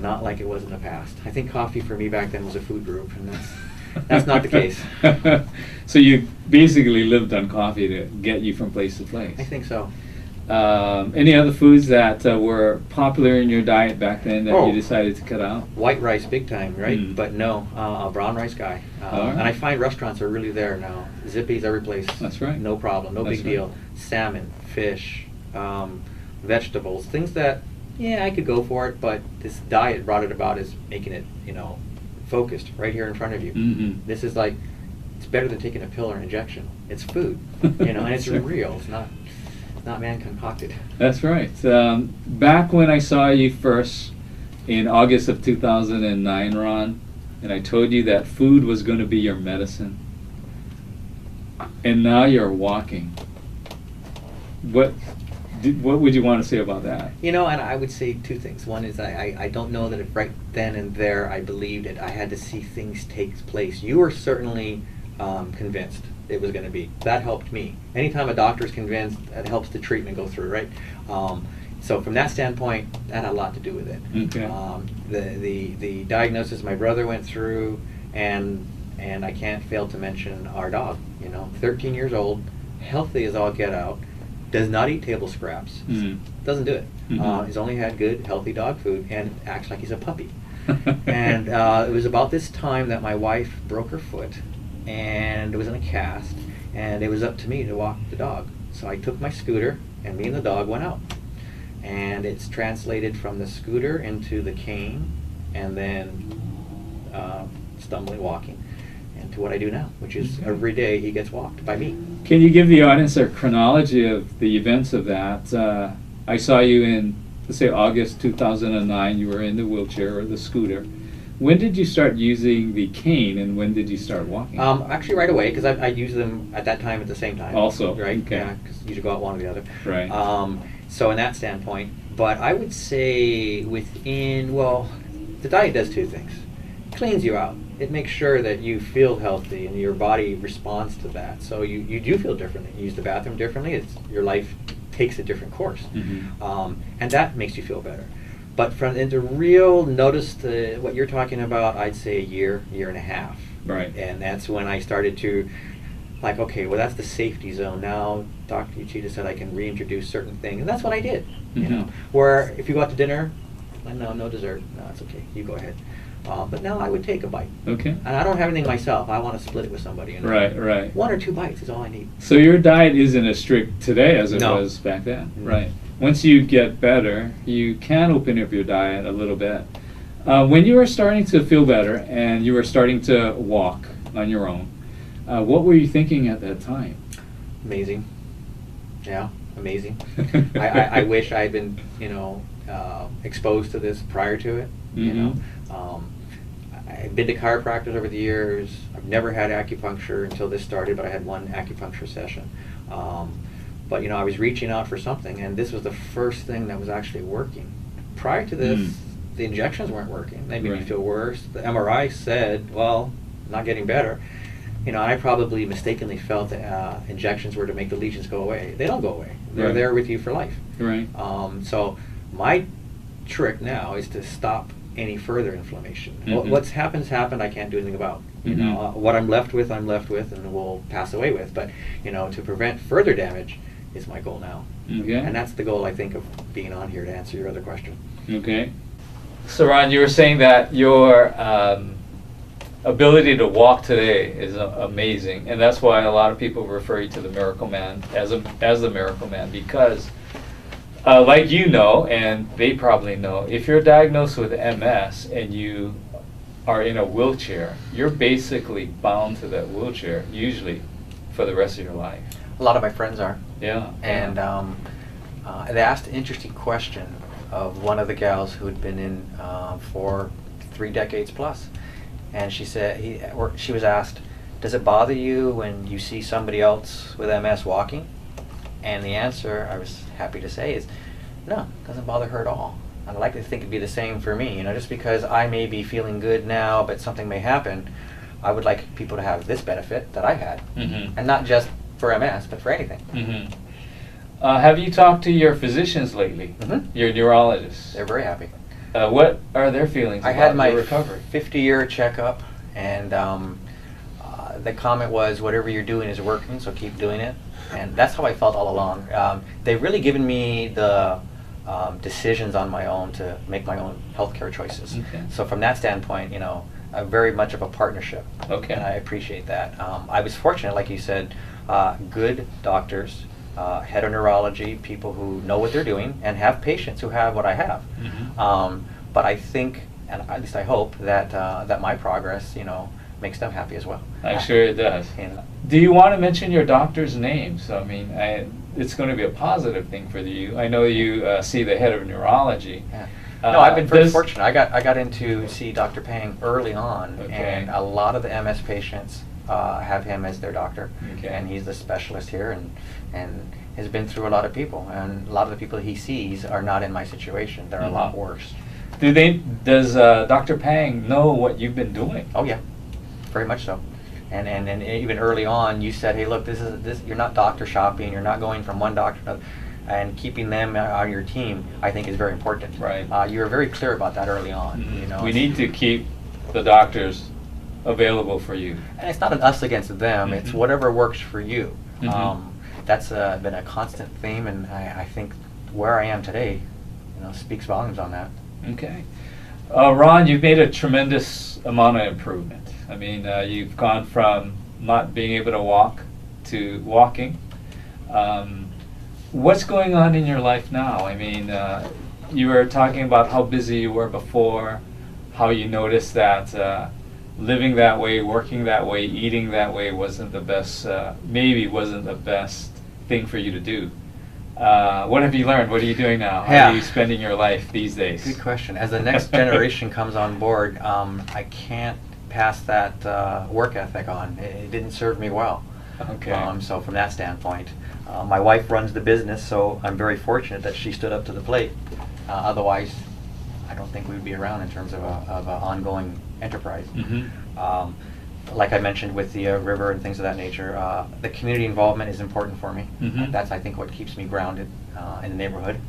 not like it was in the past. I think coffee for me back then was a food group, and that's not the case. So you basically lived on coffee to get you from place to place. I think so. Any other foods that were popular in your diet back then that Oh. you decided to cut out? White rice, big time, right? Mm. But no, a brown rice guy. All right. And I find restaurants are really there now. Zippy's every place. That's right. No problem, no That's big right. deal. Salmon, fish, vegetables, things that, yeah, I could go for it, but this diet brought it about as making it, focused right here in front of you. Mhm. This is like, it's better than taking a pill or an injection. It's food, and it's That's right. real. It's not man concocted. That's right. Back when I saw you first in August of 2009, Ron, and I told you that food was going to be your medicine, and now you're walking. What would you want to say about that? And I would say two things. One is I don't know that if right then and there I believed it. I had to see things take place. You were certainly convinced it was going to be. That helped me. Anytime a doctor's convinced, that helps the treatment go through, right? So from that standpoint, that had a lot to do with it. Okay. The diagnosis my brother went through, and I can't fail to mention our dog. 13 years old, healthy as all get out, does not eat table scraps. Mhm. Doesn't do it. Mhm. He's only had good, healthy dog food and acts like he's a puppy. And it was about this time that my wife broke her foot and was in a cast, and it was up to me to walk the dog. So I took my scooter, and me and the dog went out. And it's translated from the scooter into the cane, and then stumbling, walking, and to what I do now, which is every day he gets walked by me. Can you give the audience a chronology of the events of that? I saw you in, let's say, August 2009. You were in the wheelchair or the scooter. When did you start using the cane, and when did you start walking? Actually, right away, because I used them at that time at the same time. Also, right? okay. Yeah, because you should go out one or the other. Right. So in that standpoint, but I would say the diet does two things. It cleans you out. It makes sure that you feel healthy and your body responds to that. So you do feel differently. You use the bathroom differently. Your life takes a different course. Mhm. And that makes you feel better. But into real notice to what you're talking about, I'd say a year and a half. Right. And that's when I started to, okay, well, that's the safety zone. Now, Dr. Uchida said I can reintroduce certain things. And that's what I did. Mhm. Where if you go out to dinner, no dessert. No, it's okay. You go ahead. But now I would take a bite. Okay. And I don't have anything myself. I want to split it with somebody. Right. 1 or 2 bites is all I need. So your diet isn't as strict today as it No. was back then. Mm. Right. Once you get better, you can open up your diet a little bit. When you were starting to feel better and you were starting to walk on your own, what were you thinking at that time? Amazing. Yeah, amazing. I wish I'd been, exposed to this prior to it. Mhm. I've been to chiropractors over the years. I've never had acupuncture until this started, but I had one acupuncture session. But I was reaching out for something, and this was the first thing that was actually working. Prior to this, the injections weren't working. They made me Right. feel worse. The MRI said, well, not getting better. And I probably mistakenly felt that injections were to make the lesions go away. They don't go away. They're Right. there with you for life. Right. So my trick now is to stop any further inflammation. Mhm. What's happened. I can't do anything about. Mhm. What I'm left with, and will pass away with. But to prevent further damage is my goal now. Okay. And that's the goal, I think, of being on here, to answer your other question. Okay. So Ron, you were saying that your ability to walk today is amazing, and that's why a lot of people refer you to the Miracle Man as the Miracle Man, because like and they probably know, if you're diagnosed with MS and you are in a wheelchair, you're basically bound to that wheelchair usually for the rest of your life. A lot of my friends are. Yeah. And they asked an interesting question of one of the gals who had been in for 3 decades plus. And she said, she was asked, does it bother you when you see somebody else with MS walking? And the answer, I was happy to say, is no, it doesn't bother her at all. I'd like to think it'd be the same for me. Just because I may be feeling good now, but something may happen, I would like people to have this benefit that I had. And not just for MS, but for anything. Have you talked to your physicians lately? Your neurologists? They're very happy. What are their feelings I about had my your recovery? 50-year checkup, and the comment was, whatever you're doing is working, so keep doing it. And that's how I felt all along. They've really given me the decisions on my own to make my own healthcare choices. So from that standpoint, very much of a partnership. And I appreciate that. I was fortunate, like you said, good doctors, head of neurology, people who know what they're doing, and have patients who have what I have. But I think, and at least I hope, that that my progress, makes them happy as well. I'm sure it does. Do you want to mention your doctor's names? I mean, it's going to be a positive thing for you. I know you see the head of neurology. No, I've been very fortunate. I got into see Dr. Pang early on, and a lot of the MS patients have him as their doctor, and he's the specialist here, and has been through a lot of people, and a lot of the people he sees are not in my situation. They're a lot worse. Does Dr. Pang know what you've been doing? Oh yeah, very much so. And even early on, you said, hey, look, this you're not doctor shopping. You're not going from one doctor to another. And keeping them on your team, I think, is very important. Right. You were very clear about that early on. We need to keep the doctors available for you. And it's not an us against them. It's whatever works for you. That's been a constant theme, and I think where I am today, speaks volumes on that. Okay. Ron, you've made a tremendous amount of improvement. I mean, you've gone from not being able to walk to walking. What's going on in your life now? I mean, you were talking about how busy you were before, how you noticed that living that way, working that way, eating that way wasn't the best, maybe wasn't the best thing for you to do. What have you learned? What are you doing now? How are you spending your life these days? Good question. As the next generation comes on board, I can't pass that work ethic on. It didn't serve me well. So from that standpoint, my wife runs the business, so I'm very fortunate that she stood up to the plate. Otherwise, I don't think we would be around in terms of an ongoing enterprise. Like I mentioned with the river and things of that nature, the community involvement is important for me. That's, I think, what keeps me grounded in the neighborhood,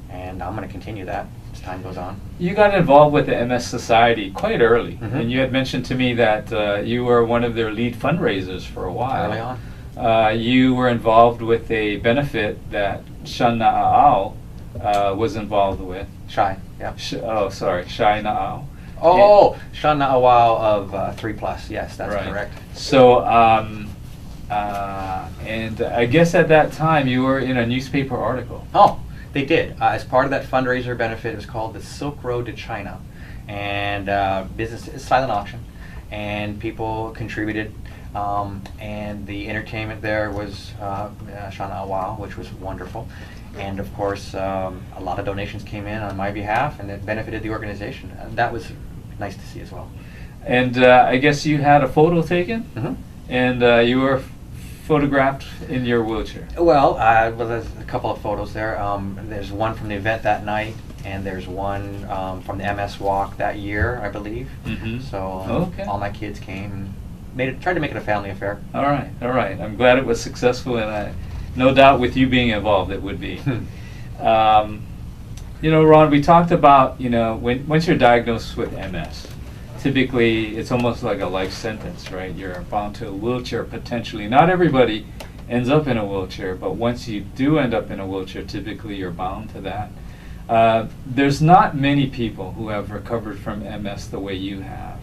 and I'm going to continue that as time goes on. You got involved with the MS Society quite early, and you had mentioned to me that you were one of their lead fundraisers for a while. Early on. You were involved with a benefit that Shan Na'au was involved with. Shai, yeah. Shai Na'au. Shan Na'au of 3+, yes, that's correct. So, and I guess at that time you were in a newspaper article. Oh, they did. As part of that fundraiser benefit, it was called the Silk Road to China. And business is silent auction, and people contributed. And the entertainment there was Shan Na'au, which was wonderful. And of course, a lot of donations came in on my behalf, and it benefited the organization. And that was nice to see as well. And I guess you had a photo taken, and you were photographed in your wheelchair. Well, there's a couple of photos there. There's one from the event that night, and there's one from the MS Walk that year, I believe. So all my kids came and tried to make it a family affair. All right. I'm glad it was successful, and no doubt with you being involved, it would be. Ron, we talked about, once you're diagnosed with MS, typically it's almost like a life sentence, right? You're bound to a wheelchair potentially. Not everybody ends up in a wheelchair, but once you do end up in a wheelchair, typically you're bound to that. There's not many people who have recovered from MS the way you have.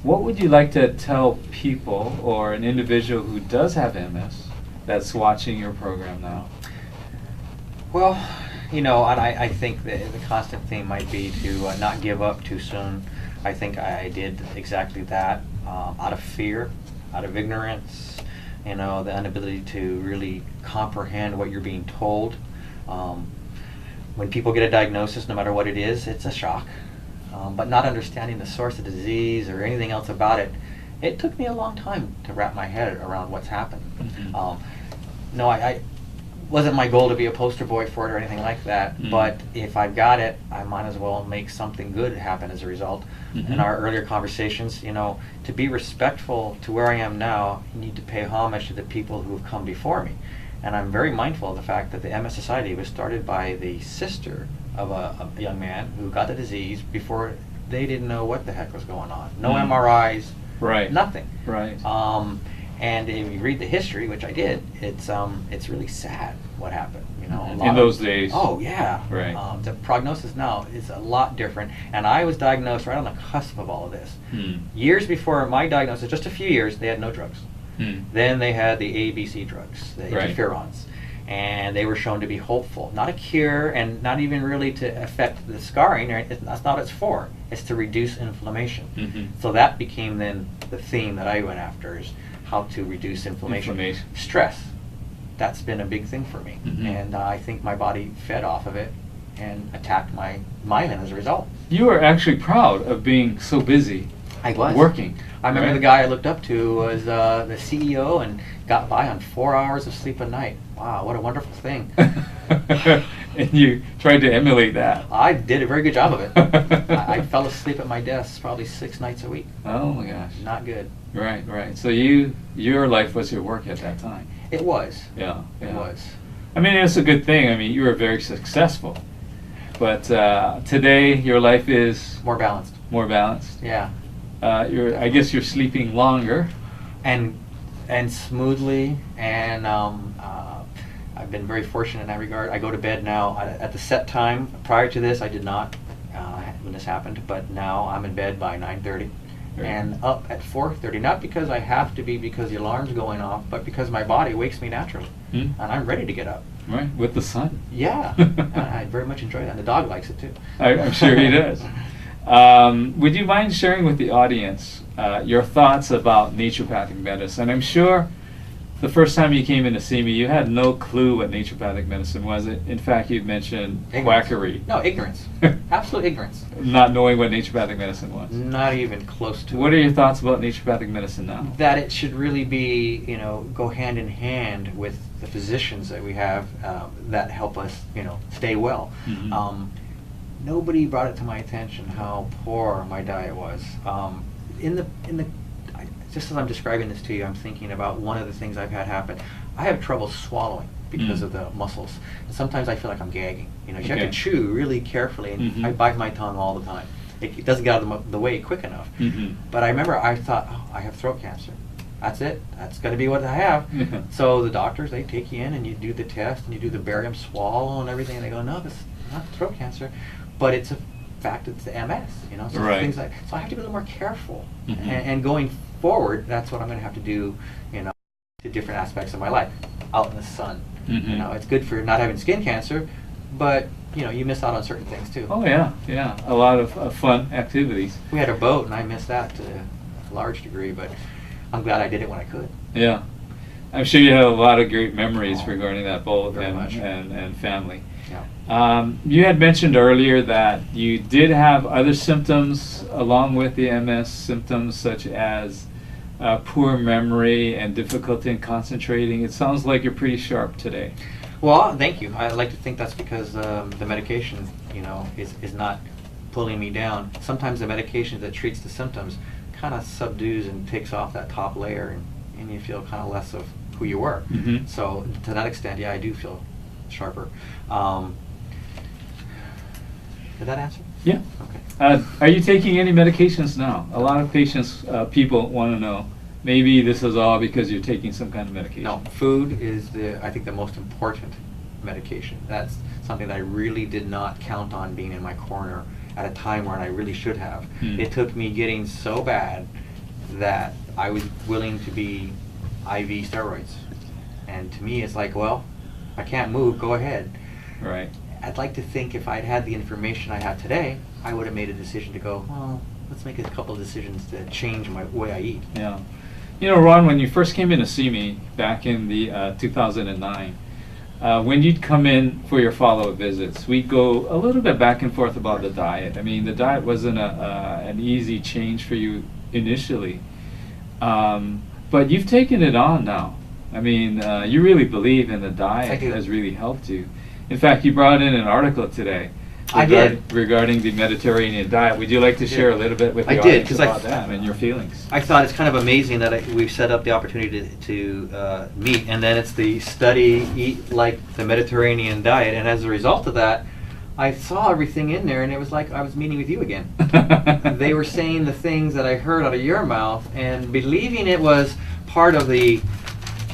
What would you like to tell people or an individual who does have MS that's watching your program now? Well, and I think the constant theme might be to not give up too soon. I think I did exactly that, out of fear, out of ignorance, the inability to really comprehend what you're being told. When people get a diagnosis, no matter what it is, it's a shock. But not understanding the source of the disease or anything else about it, it took me a long time to wrap my head around what's happened. wasn't my goal to be a poster boy for it or anything like that. Mm. But if I've got it, I might as well make something good happen as a result. Mhm. In our earlier conversations, you know, to be respectful to where I am now, you need to pay homage to the people who have come before me. And I'm very mindful of the fact that the MS Society was started by the sister of a young man who got the disease before they didn't know what the heck was going on. No Mm. MRIs, Right. nothing. Right. And if you read the history, which I did, it's really sad what happened. You know, a lot In those days. Oh yeah. Right. The prognosis now is a lot different, and I was diagnosed right on the cusp of all of this. Hmm. Years before my diagnosis, just a few years, they had no drugs. Hmm. Then they had the ABC drugs, the Right. interferons, and they were shown to be hopeful. Not a cure, and not even really to affect the scarring. Right? That's not what it's for. It's to reduce inflammation. Mhm. So that became then the theme that I went after, is how to reduce inflammation. Stress. That's been a big thing for me. Mhm. And I think my body fed off of it and attacked my myelin as a result. You are actually proud of being so busy I was. working. I remember right? the guy I looked up to was the CEO and got by on 4 hours of sleep a night. Wow, what a wonderful thing. And you tried to emulate that. I did a very good job of it. I fell asleep at my desk probably 6 nights a week. Oh my gosh. Not good. Right, right. So your life was your work at that time. It was. Yeah, It yeah. was. I mean, it's a good thing. I mean, you were very successful. But today, your life is More balanced. more balanced. Yeah. I guess you're sleeping longer. And smoothly, and I've been very fortunate in that regard. I go to bed now at the set time. Prior to this, I did not when this happened, but now I'm in bed by 9:30 Very and good. up at 4:30. Not because I have to be, because the alarm's going off, but because my body wakes me naturally, Hmm? and I'm ready to get up. Right, with the sun. Yeah, and I very much enjoy that. And the dog likes it too. I'm sure he does. Would you mind sharing with the audience your thoughts about naturopathic medicine? I'm sure the first time you came in to see me, you had no clue what naturopathic medicine was. In fact, you mentioned Ignorance. quackery, No, ignorance. Absolute ignorance. not knowing what naturopathic medicine was. Not even close to What it. are your thoughts about naturopathic medicine now? That it should really be, you know, go hand in hand with the physicians that we have that help us, you know, stay well. Mhm. Nobody brought it to my attention how poor my diet was. Just as I'm describing this to you, I'm thinking about one of the things I've had happen. I have trouble swallowing because Mm. of the muscles. And sometimes I feel like I'm gagging. You know, you have Okay. to chew really carefully, and Mhm. I bite my tongue all the time. It doesn't get out of the way quick enough. Mhm. But I remember I thought, oh, I have throat cancer. That's it. That's going to be what I have. Yeah. So the doctors, they take you in and you do the test and you do the barium swallow and everything, and they go, no, this is not throat cancer, but it's a fact, it's the MS. You know, so Right. things like. So I have to be a little more careful. Mhm. And going forward, that's what I'm going to have to do. You know, to different aspects of my life, out in the sun. Mhm. You know, it's good for not having skin cancer, but you know, you miss out on certain things too. Oh yeah, yeah. A lot of fun activities. We had a boat, and I missed that to a large degree, but I'm glad I did it when I could. Yeah. I'm sure you have a lot of great memories Oh, regarding that boat very much. and family. Yeah. You had mentioned earlier that you did have other symptoms along with the MS symptoms, such as poor memory and difficulty in concentrating. It sounds like you're pretty sharp today. Well, thank you. I like to think that's because the medication, you know, is not pulling me down. Sometimes the medication that treats the symptoms kind of subdues and takes off that top layer, and you feel kind of less of who you were. Mhm. So to that extent, yeah, I do feel sharper. Did that answer? Yeah. Okay. Are you taking any medications now? A lot of patients, people want to know. Maybe this is all because you're taking some kind of medication. No, food is I think the most important medication. That's something that I really did not count on being in my corner at a time when I really should have. Hmm. It took me getting so bad that I was willing to be IV steroids. And to me, it's like, well, I can't move, go ahead. Right. I'd like to think if I'd had the information I have today, I would have made a decision to go, well, let's make a couple of decisions to change my way I eat. Yeah. You know, Ron, when you first came in to see me back in the 2009, when you'd come in for your follow-up visits, we'd go a little bit back and forth about the diet. I mean, the diet wasn't an easy change for you initially, but you've taken it on now. I mean, you really believe in the I diet do. has really helped you. In fact, you brought in an article today I did. regarding the Mediterranean diet. Would you like to share a little bit with the I did, audience 'cause about that and your feelings? I thought it's kind of amazing that we've set up the opportunity to meet, and then it's the study Eat Like the Mediterranean Diet, and as a result of that, I saw everything in there, and it was like I was meeting with you again. They were saying the things that I heard out of your mouth, and believing it was part of the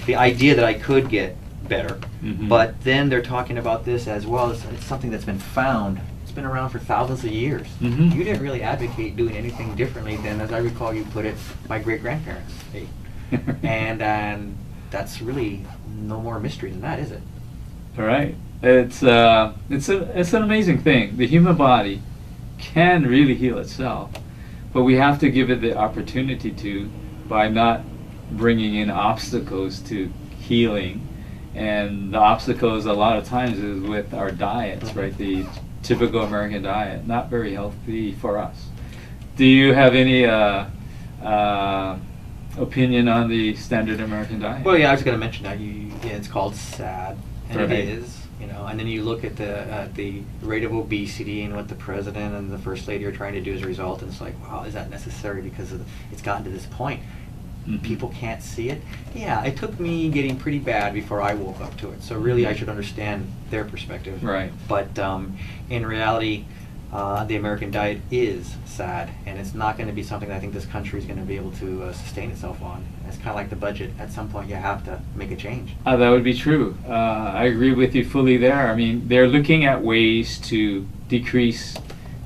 idea that I could get better. Mhm. But then they're talking about this as well. It's something that's been found. It's been around for thousands of years. Mhm. You didn't really advocate doing anything differently than, as I recall you put it, my great-grandparents ate. And that's really no more mystery than that, is it? All right. It's an amazing thing. The human body can really heal itself, but we have to give it the opportunity to by not bringing in obstacles to healing. And the obstacles a lot of times is with our diets, right? The typical American diet, not very healthy for us. Do you have any opinion on the standard American diet? Well, yeah, I was going to mention that. It's called SAD, and Right. it is. And then you look at the rate of obesity and what the president and the first lady are trying to do as a result, and it's like, wow, is that necessary? Because it's gotten to this point. Mhm. People can't see it. Yeah, it took me getting pretty bad before I woke up to it. So really, I should understand their perspective. Right. But in reality, the American diet is sad, and it's not going to be something that I think this country is going to be able to sustain itself on. It's kind of like the budget. At some point, you have to make a change. That would be true. I agree with you fully there. I mean, they're looking at ways to decrease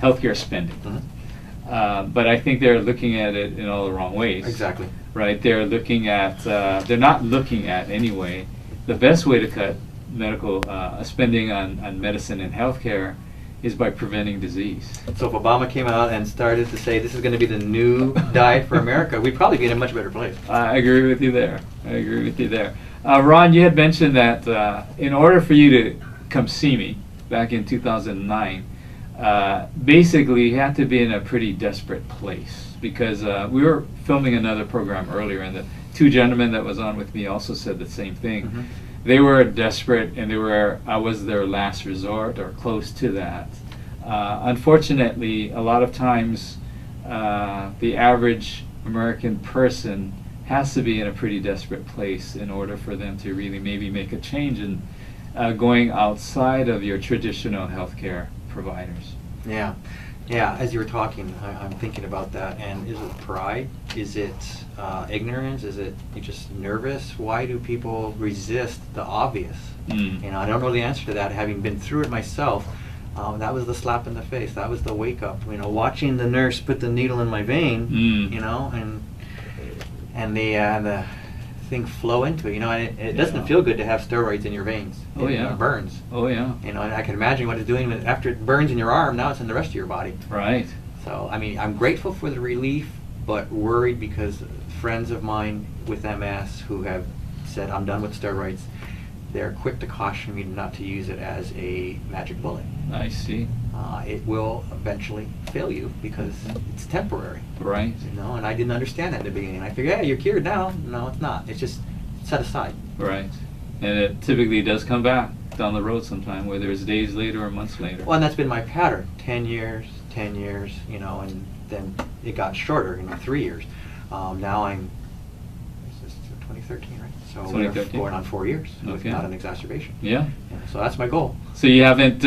healthcare spending. Mhm. But I think they're looking at it in all the wrong ways. Exactly. Right? They're looking at, they're not looking at anyway, the best way to cut medical spending on medicine and healthcare is by preventing disease. So if Obama came out and started to say this is going to be the new diet for America, we'd probably be in a much better place. I agree with you there. I agree with you there. Ron, you had mentioned that in order for you to come see me back in 2009, basically you had to be in a pretty desperate place because we were filming another program earlier, and the two gentlemen that was on with me also said the same thing. Mhm. They were desperate, and I was their last resort or close to that. Unfortunately, a lot of times the average American person has to be in a pretty desperate place in order for them to really maybe make a change in going outside of your traditional healthcare providers. Yeah. Yeah, as you were talking, I'm thinking about that. And is it pride? Is it ignorance? Is it you're just nervous? Why do people resist the obvious? Mm. I don't know the answer to that, having been through it myself. That was the slap in the face. That was the wake up. Watching the nurse put the needle in my vein. Mm. And the thing flow into it. And it doesn't Yeah. feel good to have steroids in your veins. Oh, yeah. It burns. Oh yeah. And I can imagine what it's doing after it burns in your arm. Now it's in the rest of your body. Right. So I'm grateful for the relief, but worried because friends of mine with MS who have said I'm done with steroids, they're quick to caution me not to use it as a magic bullet. I see. It will eventually fail you because it's temporary. Right. And I didn't understand that in the beginning. I figured, yeah, you're cured now. No, it's not. It's just set aside. Right. And it typically does come back down the road sometime, whether it's days later or months later. Well, and that's been my pattern. 10 years, and then it got shorter, 3 years. Now this is 2013, right? So we're 2013. going on 4 years with Okay. not an exacerbation. Yeah. So that's my goal. So you haven't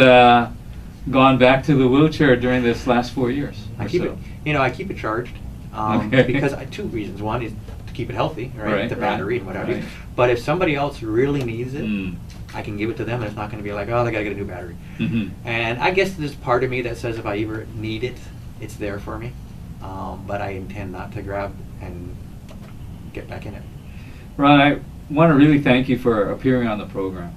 gone back to the wheelchair during this last 4 years? I or keep so? it. I keep it charged Okay. because two reasons. One is to keep it healthy, right? Right, The right, battery and whatever. right. But if somebody else really needs it, Mm. I can give it to them, and it's not going to be like, oh, they got to get a new battery. Mhm. And I guess there's part of me that says if I ever need it, it's there for me. But I intend not to grab and get back in it. Ron, I want to really thank you for appearing on the program.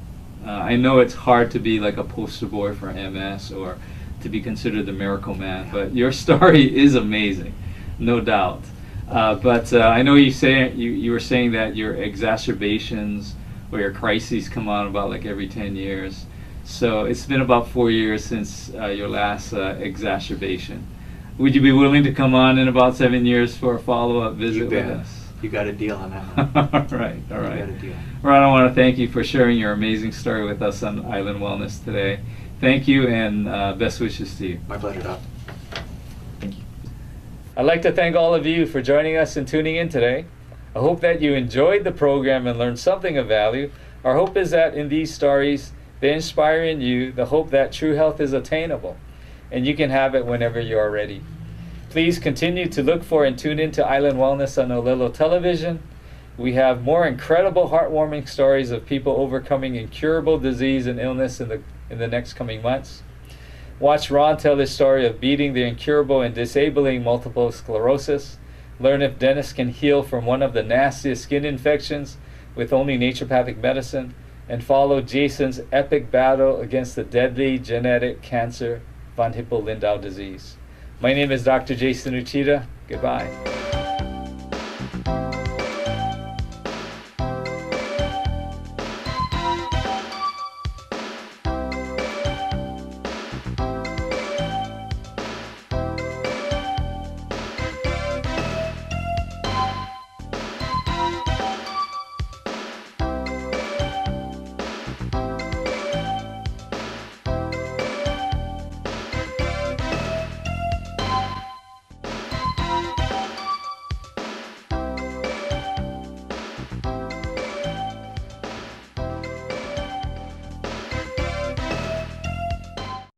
I know it's hard to be like a poster boy for MS or to be considered the miracle man, but your story is amazing, no doubt. But I know you were saying that your exacerbations or your crises come on about like every 10 years. So it's been about 4 years since your last exacerbation. Would you be willing to come on in about 7 years for a follow-up visit You with bet. us? You got a deal on that one. All right, all right. got a deal. Ron, I want to thank you for sharing your amazing story with us on Island Wellness today. Thank you, and best wishes to you. My pleasure, Doc. Thank you. I'd like to thank all of you for joining us and tuning in today. I hope that you enjoyed the program and learned something of value. Our hope is that in these stories, they inspire in you the hope that true health is attainable, and you can have it whenever you are ready. Please continue to look for and tune into Island Wellness on Olelo Television. We have more incredible, heartwarming stories of people overcoming incurable disease and illness in the next coming months. Watch Ron tell his story of beating the incurable and disabling multiple sclerosis. Learn if Dennis can heal from one of the nastiest skin infections with only naturopathic medicine. And follow Jason's epic battle against the deadly genetic cancer, von Hippel-Lindau disease. My name is Dr. Jason Uchida. Goodbye.